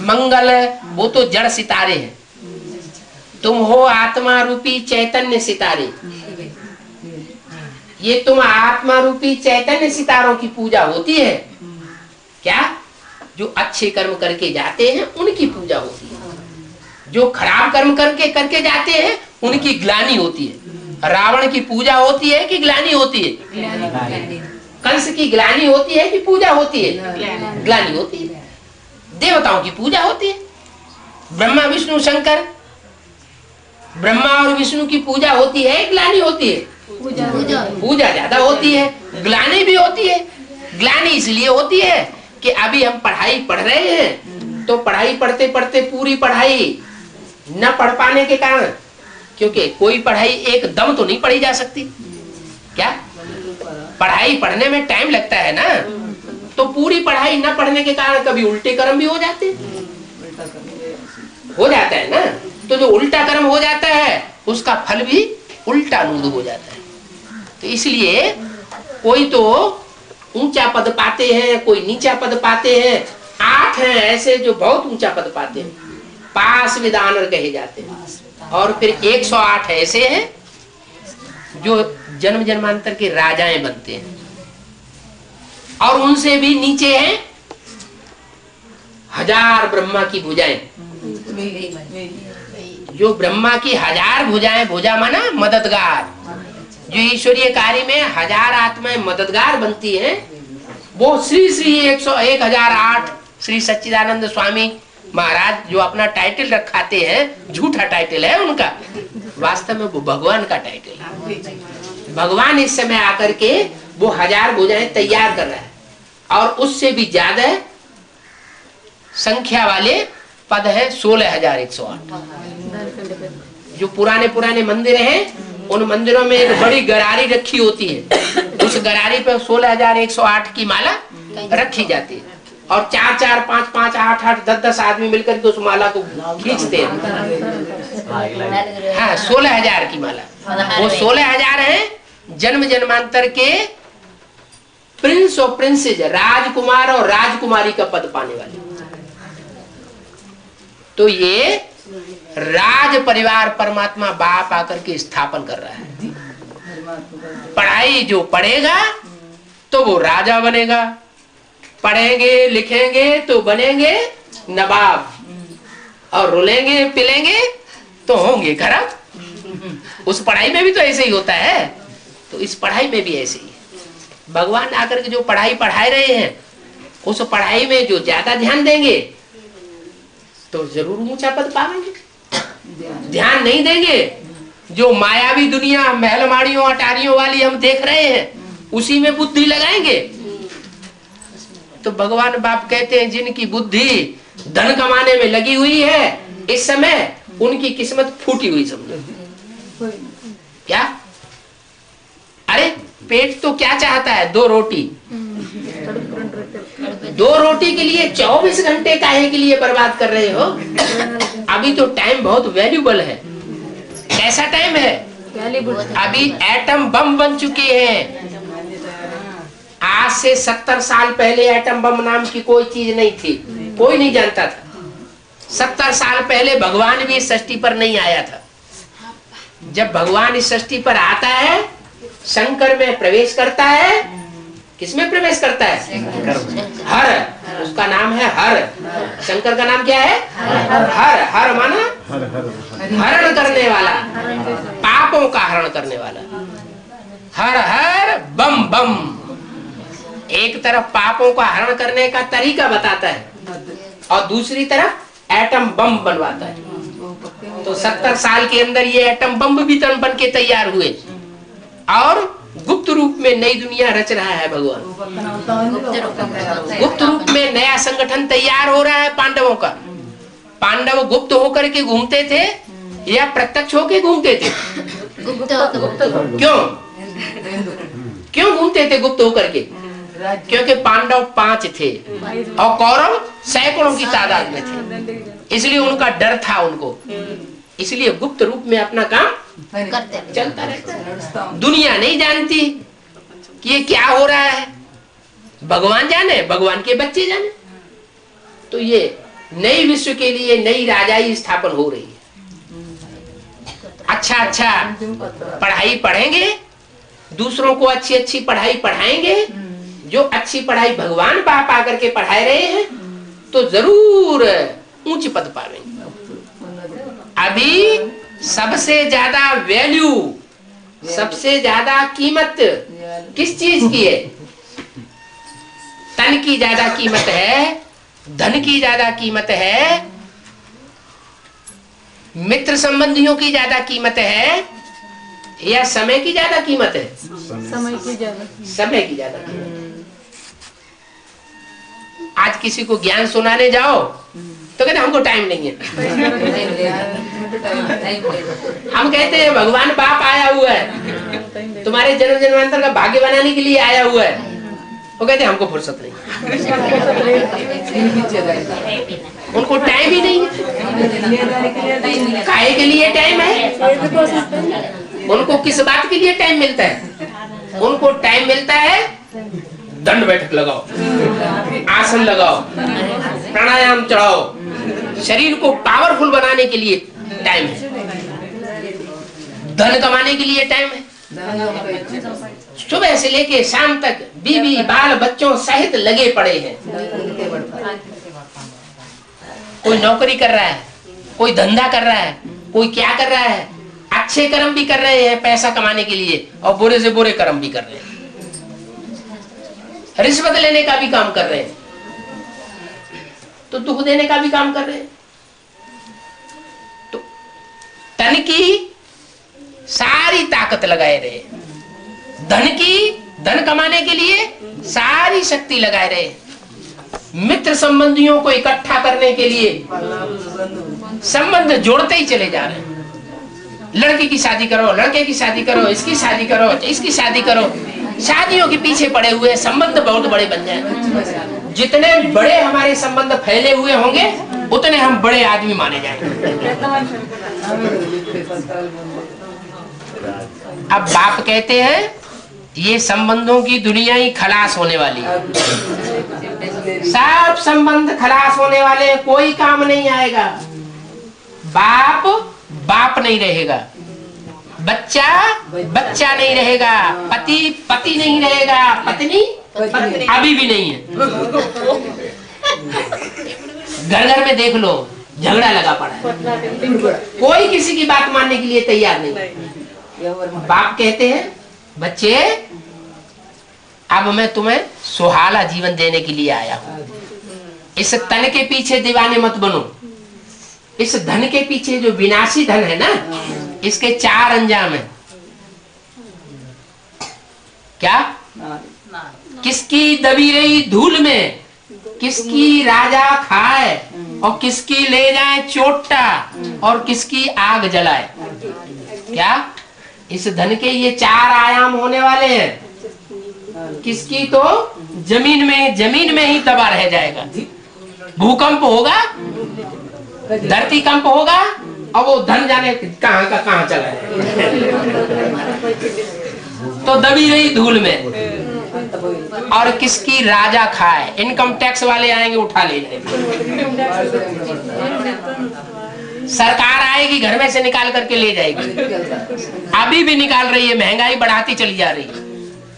मंगल, वो तो जड़ सितारे हैं। तुम हो आत्मा रूपी चैतन्य सितारे। ये तुम आत्मा रूपी चैतन्य सितारों की पूजा होती है। क्या? जो अच्छे कर्म करके जाते हैं उनकी पूजा होती है, जो खराब कर्म करके जाते हैं उनकी ग्लानि होती है। रावण की पूजा होती है कि ग्लानि होती है? कंस की ग्लानि होती है कि पूजा होती है? ग्लानि होती है। देवताओं की पूजा होती है, ब्रह्मा विष्णु शंकर, ब्रह्मा और विष्णु की पूजा होती है, ग्लानि होती है? पूजा ज्यादा होती है, ग्लानि भी होती है। ग्लानि इसलिए होती है कि अभी हम पढ़ाई पढ़ रहे हैं तो पढ़ाई पढ़ते पढ़ते पूरी पढ़ाई न पढ़ पाने के कारण, क्योंकि कोई पढ़ाई एकदम तो नहीं पढ़ी जा सकती, क्या पढ़ाई पढ़ने में टाइम लगता है ना, तो पूरी पढ़ाई न पढ़ने के कारण कभी उल्टे कर्म भी हो जाते हो जाता है ना। तो जो उल्टा कर्म हो जाता है उसका फल भी उल्टा नूद हो जाता है। तो इसलिए कोई तो ऊंचा पद पाते हैं, कोई नीचा पद पाते हैं। 8 हैं ऐसे जो बहुत ऊंचा पद पाते हैं, पास विदानर कहे जाते हैं। और फिर 108 ऐसे हैं जो जन्म जन्मांतर के राजाएं बनते हैं। और उनसे भी नीचे हैं 1000 ब्रह्मा की भुजाएं, जो ब्रह्मा की 1000 भुजाएं, भुजा माना मददगार, जो ईश्वरीय कार्य में 1000 आत्माएं मददगार बनती हैं, वो श्री श्री 1008 श्री सच्चिदानंद स्वामी महाराज जो अपना टाइटल रखाते हैं, झूठा टाइटल है उनका, वास्तव में वो भगवान का टाइटल है। भगवान इस समय आकर के वो 1000 भुजाएं तैयार कर रहा है, और उससे भी ज्यादा संख्या वाले पद है 16108। जो पुराने मंदिर हैं उन मंदिरों में एक बड़ी गरारी रखी होती है, उस गरारी पर 16108 की माला रखी जाती है, और 4-4, 5-5, 8-8, 10-10 आदमी मिलकर के उस माला को खींचते हैं। हाँ, 16000 की माला। वो 16000 है जन्म जन्मांतर के प्रिंस और प्रिंसेज, राजकुमार और राजकुमारी का पद पाने वाले। तो ये राज परिवार परमात्मा बाप आकर के स्थापन कर रहा है। पढ़ाई जो पढ़ेगा तो वो राजा बनेगा, पढ़ेंगे लिखेंगे तो बनेंगे नवाब, और रुलेंगे पिलेंगे तो होंगे खराब। उस पढ़ाई में भी तो ऐसे ही होता है, तो इस पढ़ाई में भी ऐसे ही है। भगवान आकर के जो पढ़ाई पढ़ाए रहे हैं, उस पढ़ाई में जो ज्यादा ध्यान देंगे तो जरूर ऊंचा पद पाएंगे। ध्यान नहीं देंगे, जो मायावी दुनिया महलमाड़ियों अटारियों वाली हम देख रहे हैं, उसी में बुद्धि लगाएंगे तो भगवान बाप कहते हैं जिनकी बुद्धि धन कमाने में लगी हुई है इस समय, उनकी किस्मत फूटी हुई समझो। क्या? अरे पेट तो क्या चाहता है? 2 रोटी। 2 रोटी के लिए 24 घंटे काहे के लिए बर्बाद कर रहे हो? अभी तो टाइम बहुत वैल्यूबल है। कैसा टाइम है? अभी एटम बम बन चुके हैं। आज से 70 साल पहले एटम बम नाम की कोई चीज नहीं थी, कोई नहीं जानता था। 70 साल पहले भगवान भी इस सृष्टि पर नहीं आया था। जब भगवान इस सृष्टि पर आता है, शंकर में प्रवेश करता है। किसमें प्रवेश करता है? हर, उसका नाम है हर। शंकर का नाम क्या है? हर। हर माना हरण करने वाला, पापों का हरण करने वाला। हर हर बम बम। एक तरफ पापों का हरण करने का तरीका बताता है और दूसरी तरफ एटम बम बनवाता है। तो 70 साल के अंदर ये एटम बम भी बन के तैयार हुए और गुप्त रूप में नई दुनिया रच रहा है भगवान। गुप्त रूप में नया संगठन तैयार हो रहा है पांडवों का। पांडव गुप्त होकर के घूमते थे या प्रत्यक्ष होकर घूमते थे? क्यों घूमते थे गुप्त होकर के? क्योंकि पांडव 5 थे और कौरव सैकड़ों की तादाद में थे, इसलिए उनका डर था उनको। इसलिए गुप्त रूप में अपना काम चलता रहता है। दुनिया नहीं जानती कि ये क्या हो रहा है, भगवान जाने, भगवान के बच्चे जाने। तो ये नई विश्व के लिए नई राजाई स्थापन हो रही है। अच्छा पढ़ाई पढ़ेंगे, दूसरों को अच्छी पढ़ाई पढ़ाएंगे। जो अच्छी पढ़ाई भगवान बाप आकर के पढ़ाए रहे हैं, तो जरूर ऊंच पद पावेंगे। अभी सबसे ज्यादा वैल्यू, सबसे ज्यादा कीमत किस चीज की है? तन की ज्यादा कीमत है, धन की ज्यादा कीमत है, मित्र संबंधियों की ज्यादा कीमत है, या समय की ज्यादा कीमत है? समय की ज्यादा। समय की ज्यादा कीमत। आज किसी को ज्ञान सुनाने जाओ तो कहते हमको टाइम नहीं है। हम कहते हैं भगवान बाप आया हुआ है, तुम्हारे जन्म जन्मांतर का भाग्य बनाने के लिए आया हुआ है। वो कहते हमको फुर्सत नहीं, उनको टाइम ही नहीं है। काहे के लिए टाइम है? उनको किस बात के लिए टाइम मिलता है? उनको टाइम मिलता है दंड बैठक लगाओ, आसन लगाओ, प्राणायाम चढ़ाओ, शरीर को पावरफुल बनाने के लिए टाइम है, धन कमाने के लिए टाइम है। सुबह से लेके शाम तक बीवी बाल बच्चों सहित लगे पड़े हैं। कोई नौकरी कर रहा है, कोई धंधा कर रहा है, कोई क्या कर रहा है, अच्छे कर्म भी कर रहे हैं पैसा कमाने के लिए, और बुरे से बुरे कर्म भी कर रहे हैं, रिश्वत लेने का भी काम कर रहे हैं, तो दुख देने का भी काम कर रहे हैं। तो तन की सारी ताकत लगाए रहे, धन कमाने के लिए सारी शक्ति लगाए रहे, मित्र संबंधियों को इकट्ठा करने के लिए संबंध जोड़ते ही चले जा रहे हैं। लड़की की शादी करो, लड़के की शादी करो, इसकी शादी करो, इसकी शादी करो, शादियों के पीछे पड़े हुए संबंध बहुत बड़े बन जाए। जितने बड़े हमारे संबंध फैले हुए होंगे उतने हम बड़े आदमी माने जाएंगे। अब बाप कहते हैं ये संबंधों की दुनिया ही खलास होने वाली है, सब संबंध खलास होने वाले, कोई काम नहीं आएगा। बाप बाप नहीं रहेगा, बच्चा बच्चा नहीं रहेगा, पति पति नहीं रहेगा, पत्नी अभी भी नहीं है। घर घर में देख लो झगड़ा लगा पड़ा है, कोई किसी की बात मानने के लिए तैयार नहीं। बाप कहते हैं बच्चे अब मैं तुम्हें सुहाना जीवन देने के लिए आया हूं, इस तन के पीछे दीवाने मत बनो। इस धन के पीछे जो विनाशी धन है ना, इसके 4 अंजाम है। क्या? किसकी दबी रही धूल में, किसकी राजा खाए, और किसकी ले जाए चोटा, और किसकी आग जलाए। क्या? इस धन के ये 4 आयाम होने वाले हैं। किसकी तो जमीन में ही दबा रह जाएगा। भूकंप होगा, धरती कंप होगा, और वो धन जाने कहां का कहां चला है। तो दबी रही धूल में। और किसकी राजा खाए, इनकम टैक्स वाले आएंगे उठा ले जाएंगे, सरकार आएगी घर में से निकाल करके ले जाएगी। अभी भी निकाल रही है, महंगाई बढ़ाती चली जा रही है,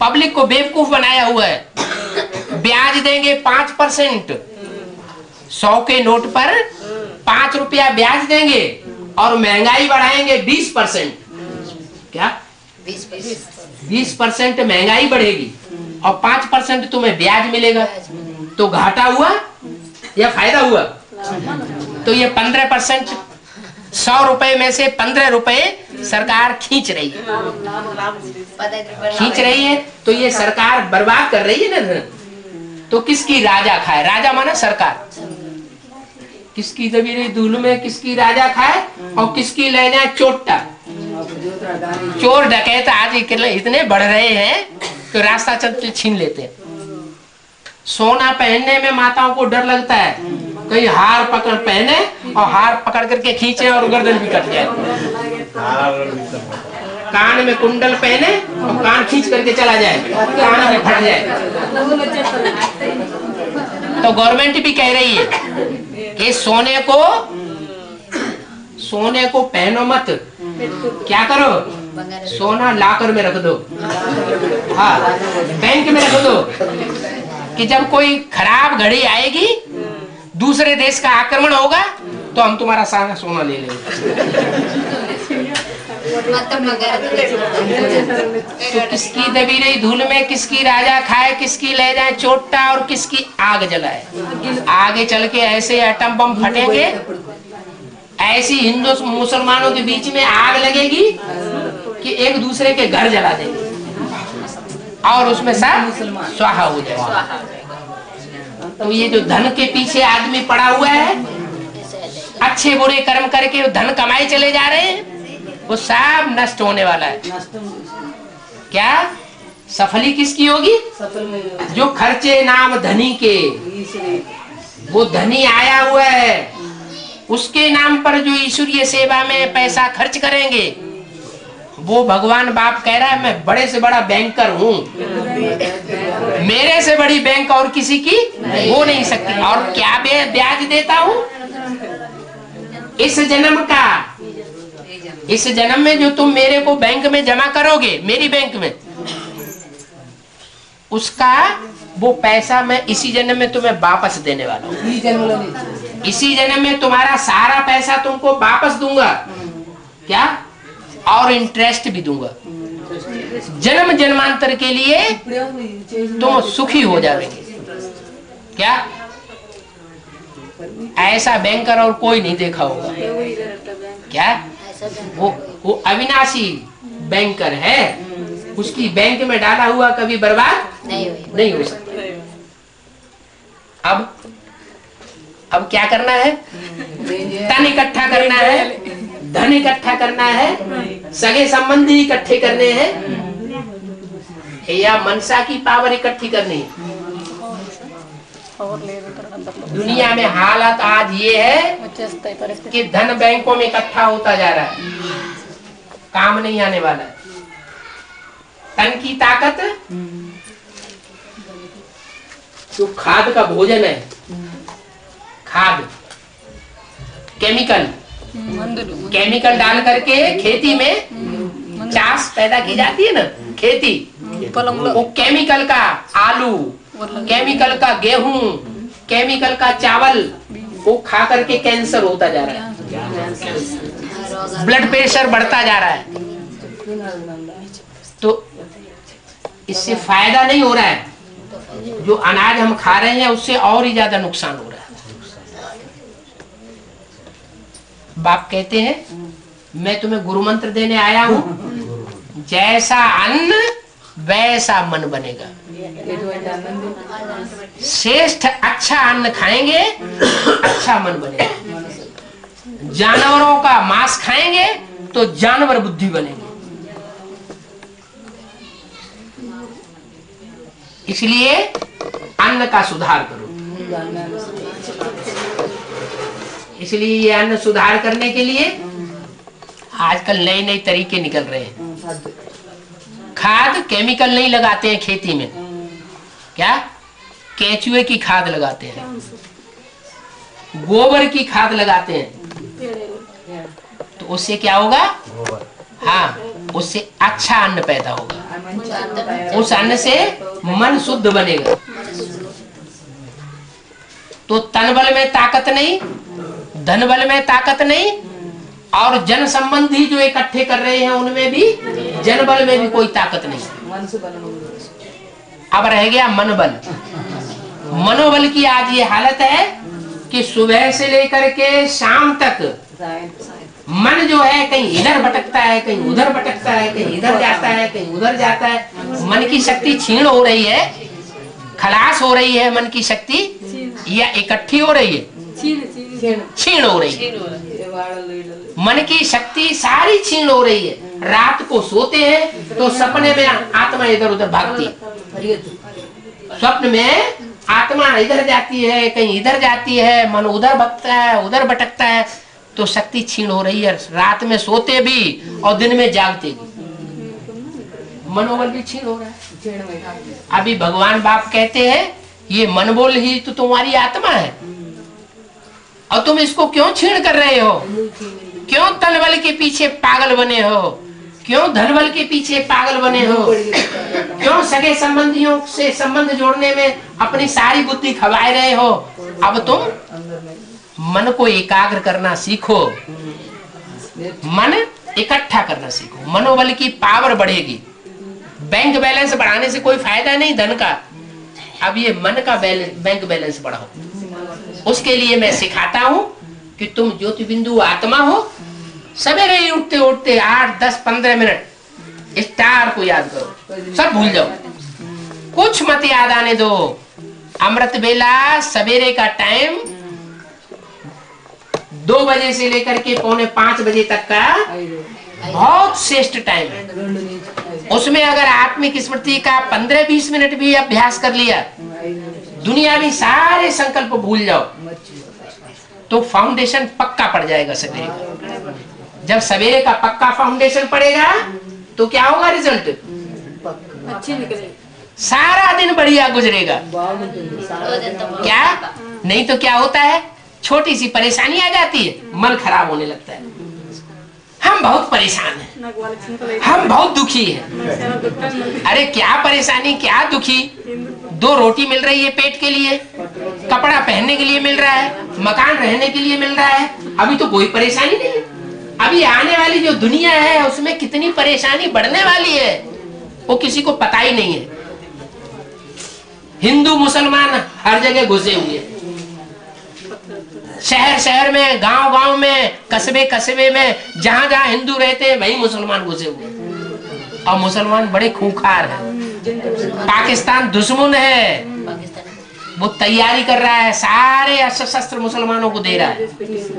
पब्लिक को बेवकूफ बनाया हुआ है। ब्याज देंगे 5%, 100 के नोट पर 5 रुपया ब्याज देंगे, और महंगाई बढ़ाएंगे 20%। क्या? 20% महंगाई बढ़ेगी और 5% तुम्हें ब्याज मिलेगा। तो घाटा हुआ या फायदा हुआ? तो ये 15%, 100 रुपए में से 15 रुपए सरकार खींच रही है। तो ये सरकार बर्बाद कर रही है ना। तो किसकी राजा खाए, राजा माना सरकार, किसकी दबी रही धूल में किसकी राजा खाए, और किसकी ले जाए चोटा। चोर डकैत आज इतने बढ़ रहे हैं कि रास्ता चलते छीन लेते हैं। सोना पहनने में माताओं को डर लगता है, कहीं हार पकड़ पहने और हार पकड़ करके खींचे और गर्दन भी कट जाए। कान में कुंडल पहने और कान खींच करके चला जाए, कान में फट जाए। तो गवर्नमेंट भी कह रही है कि सोने को पहनो मत, क्या करो, सोना लाकर में रख दो, हाँ बैंक में रख दो, कि जब कोई खराब घड़ी आएगी दूसरे देश का आक्रमण होगा तो हम तुम्हारा सारा सोना ले लेंगे। तो किसकी दबी रही धूल में, किसकी राजा खाए, किसकी ले जाए चोटा और किसकी आग जलाए। आगे चल के ऐसे एटम बम फटेंगे, ऐसी हिंदू मुसलमानों के बीच में आग लगेगी कि एक दूसरे के घर जला देंगे और उसमें सब स्वाहा हो जाएगा। तो ये जो धन के पीछे आदमी पड़ा हुआ है, अच्छे बुरे कर्म करके धन कमाए चले जा रहे हैं, वो सब नष्ट होने वाला है। क्या सफली किसकी होगी? जो खर्चे नाम धनी के, वो धनी आया हुआ है, उसके नाम पर जो ईश्वरीय सेवा में पैसा खर्च करेंगे, वो भगवान बाप कह रहा है मैं बड़े से बड़ा बैंकर हूँ, मेरे से बड़ी बैंक और किसी की हो नहीं सकती। और क्या ब्याज देता हूँ इस जन्म का, इस जन्म में जो तुम मेरे को बैंक में जमा करोगे, मेरी बैंक में, उसका वो पैसा मैं इसी जन्म में तुम्हें वापस देने वाला हूँ। इसी जन्म में तुम्हारा सारा पैसा तुमको वापस दूंगा, क्या, और इंटरेस्ट भी दूंगा। जन्म जन्मांतर के लिए तुम सुखी हो जाओगे। क्या ऐसा बैंकर और कोई नहीं देखा होगा? क्या वो अविनाशी बैंकर है, उसकी बैंक में डाला हुआ कभी बर्बाद नहीं हो सकता। अब क्या करना है? धन इकट्ठा करना है, धन इकट्ठा करना है, सगे संबंधी इकट्ठे करने हैं, या मनसा की पावर इकट्ठी करनी है। दुनिया में हालत आज ये है कि धन बैंकों में इकट्ठा होता जा रहा है, काम नहीं आने वाला है। तन की ताकत जो खाद का भोजन है, खाद केमिकल डाल करके खेती में चास पैदा की जाती है ना, खेती, वो केमिकल का आलू, केमिकल का गेहूं, केमिकल का चावल, वो खा करके कैंसर होता जा रहा है, ब्लड प्रेशर बढ़ता जा रहा है। तो इससे फायदा नहीं हो रहा है, जो अनाज हम खा रहे हैं उससे और ही ज्यादा नुकसान हो रहा है। बाप कहते हैं मैं तुम्हें गुरु मंत्र देने आया हूं, जैसा अन्न वैसा मन बनेगा। श्रेष्ठ अच्छा अन्न खाएंगे, अच्छा मन बनेगा। जानवरों का मांस खाएंगे तो जानवर बुद्धि बनेगी। इसलिए अन्न का सुधार करो। इसलिए ये अन्न सुधार करने के लिए आजकल नए नए तरीके निकल रहे हैं। खाद केमिकल नहीं लगाते हैं खेती में, क्या केचुए की खाद लगाते हैं, गोबर की खाद लगाते हैं। तो उससे क्या होगा? हाँ, उससे अच्छा अन्न पैदा होगा, उस अन्न से मन शुद्ध बनेगा। तो तन बल में ताकत नहीं, धन बल में ताकत नहीं, और जन संबंधी जो इकट्ठे कर रहे हैं उनमें भी, जन बल में भी कोई ताकत नहीं। अब रह गया मन बल। मनोबल की आज ये हालत है कि सुबह से लेकर के शाम तक मन जो है कहीं इधर भटकता है, कहीं उधर भटकता है, कहीं इधर जाता है, कहीं उधर जाता है। मन की शक्ति क्षीण हो रही है, खलास हो रही है मन की शक्ति, या इकट्ठी हो रही है? क्षीण हो रही है। मन की शक्ति सारी क्षीण हो रही है। रात को सोते हैं तो सपने में आत्मा इधर उधर भागती है, स्वप्न में आत्मा इधर जाती है, कहीं इधर जाती है, मन उधर भटकता है, उधर भटकता है। तो शक्ति क्षीण हो रही है, रात में सोते भी और दिन में जागते भी, मनोबल भी क्षीण हो रहा है। अभी भगवान बाप कहते हैं ये मनोबल ही तो तुम्हारी आत्मा है, और तुम इसको क्यों क्षीण कर रहे हो? क्यों तन बल के पीछे पागल बने हो? क्यों धनबल के पीछे पागल बने हो? क्यों सगे संबंधियों से संबंध जोड़ने में अपनी सारी बुद्धि खवाए रहे हो? अब तुम मन को एकाग्र करना सीखो, मन इकट्ठा करना सीखो, मनोबल की पावर बढ़ेगी। बैंक बैलेंस बढ़ाने से कोई फायदा नहीं धन का, अब ये मन का बैंक बैलेंस बढ़ाओ। उसके लिए मैं सिखाता हूं कि तुम ज्योति बिंदु आत्मा हो। सवेरे ही उठते उठते 8, 10, 15 मिनट स्टार को याद करो, सब भूल जाओ, कुछ मत याद आने दो। अमृत बेला सवेरे का टाइम 2 बजे से लेकर के पौने 5 बजे तक का बहुत श्रेष्ठ टाइम है। उसमें अगर आत्मिक स्मृति का 15-20 मिनट भी अभ्यास कर लिया, दुनियावी सारे संकल्प भूल जाओ, तो फाउंडेशन पक्का पड़ जाएगा सवेरे का। जब सवेरे का पक्का फाउंडेशन पड़ेगा तो क्या होगा रिजल्ट? अच्छी निकलेगी, सारा दिन बढ़िया गुजरेगा। क्या नहीं तो क्या होता है, छोटी सी परेशानी आ जाती है, मन खराब होने लगता है। हम बहुत परेशान हैं, हम बहुत दुखी हैं। अरे क्या परेशानी, क्या दुखी? 2 रोटी मिल रही है पेट के लिए, कपड़ा पहनने के लिए मिल रहा है, मकान रहने के लिए मिल रहा है, अभी तो कोई परेशानी नहीं है। अभी आने वाली जो दुनिया है उसमें कितनी परेशानी बढ़ने वाली है वो किसी को पता ही नहीं है। हिंदू मुसलमान हर जगह घुसे हुए हैं, शहर शहर में, गांव गांव में, कस्बे कस्बे में, जहां जहां हिंदू रहते हैं वहीं मुसलमान घुसे हुए हैं। और मुसलमान बड़े खूंखार हैं। पाकिस्तान दुश्मन है, वो तैयारी कर रहा है, सारे अस्त्र शस्त्र मुसलमानों को दे रहा है,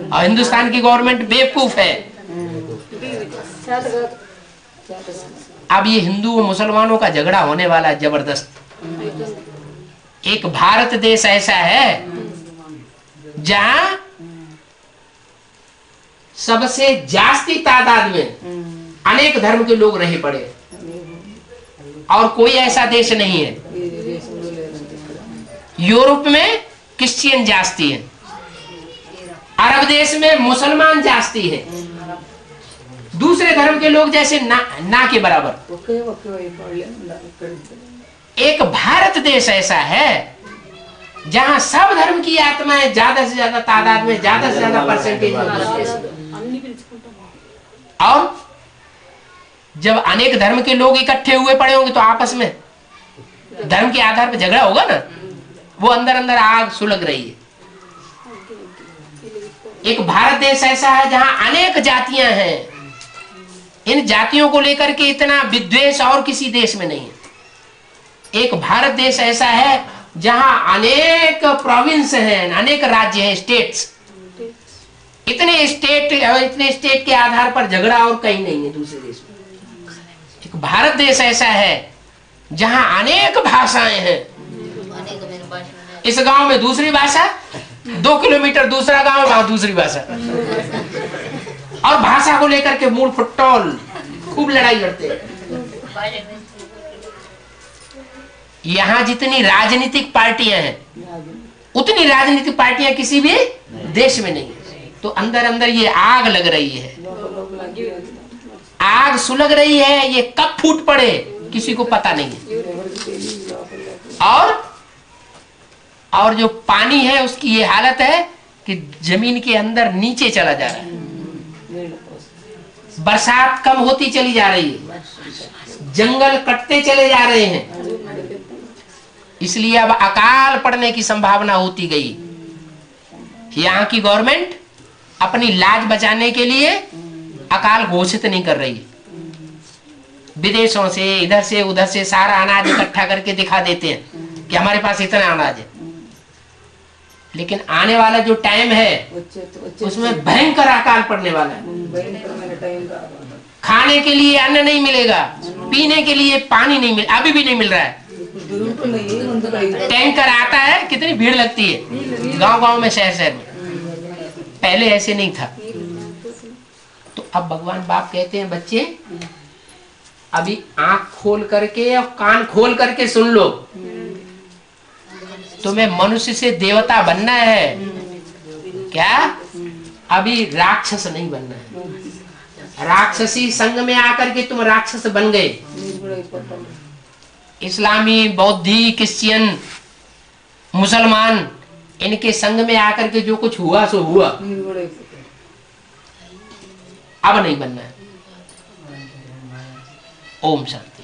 और हिंदुस्तान की गवर्नमेंट बेवकूफ है। अब ये हिंदू और मुसलमानों का झगड़ा होने वाला है जबरदस्त। एक भारत देश ऐसा है जहां सबसे जास्ती तादाद में अनेक धर्म के लोग रहे पड़े, और कोई ऐसा देश नहीं है। यूरोप में क्रिश्चियन जास्ती है, अरब देश में मुसलमान जास्ती है, दूसरे धर्म के लोग जैसे ना के बराबर। एक भारत देश ऐसा है जहां सब धर्म की आत्माएं ज्यादा से ज्यादा तादाद में, ज्यादा से ज्यादा परसेंटेज में। और जब अनेक धर्म के लोग इकट्ठे हुए पड़े होंगे तो आपस में धर्म के आधार पर झगड़ा होगा ना, वो अंदर अंदर आग सुलग रही है। एक भारत देश ऐसा है जहां अनेक जातियां हैं, इन जातियों को लेकर के इतना विद्वेष और किसी देश में नहीं है। एक भारत देश ऐसा है जहां अनेक प्रोविंस हैं, अनेक राज्य हैं, स्टेट्स। इतने स्टेट के आधार पर झगड़ा और कहीं नहीं है दूसरे देश में। एक भारत देश ऐसा है जहां अनेक भाषाएं हैं। इस गांव में दूसरी भाषा, 2 किलोमीटर दूसरा गांव, वहां दूसरी भाषा, और भाषा को लेकर के मूल फुटबॉल खूब लड़ाई लड़ते हैं। यहां जितनी राजनीतिक पार्टियां हैं उतनी राजनीतिक पार्टियां किसी भी देश में नहीं है। तो अंदर अंदर ये आग लग रही है, आग सुलग रही है, ये कब फूट पड़े किसी को पता नहीं है। और जो पानी है उसकी ये हालत है कि जमीन के अंदर नीचे चला जा रहा है, बरसात कम होती चली जा रही है, जंगल कटते चले जा रहे हैं, इसलिए अब अकाल पड़ने की संभावना होती गई। यहाँ की गवर्नमेंट अपनी लाज बचाने के लिए अकाल घोषित नहीं कर रही, विदेशों से, इधर से उधर से सारा अनाज इकट्ठा करके दिखा देते हैं कि हमारे पास इतना अनाज है। लेकिन आने वाला जो टाइम है उसमें भयंकर अकाल पड़ने वाला है। खाने के लिए अन्न नहीं मिलेगा, पीने के लिए पानी नहीं मिल, अभी भी नहीं मिल रहा है। टैंकर आता है, कितनी भीड़ लगती है गांव गांव में, शहर शहर में। पहले ऐसे नहीं था। तो अब भगवान बाप कहते हैं, बच्चे अभी आंख खोल करके और कान खोल करके सुन लो, तुम्हें मनुष्य से देवता बनना है क्या? अभी राक्षस नहीं बनना है। राक्षसी संग में आकर के तुम राक्षस बन गए। इस्लामी, बौद्धि, क्रिश्चियन, मुसलमान, इनके संग में आकर के जो कुछ हुआ सो हुआ। अब नहीं बनना है। ओम शांति।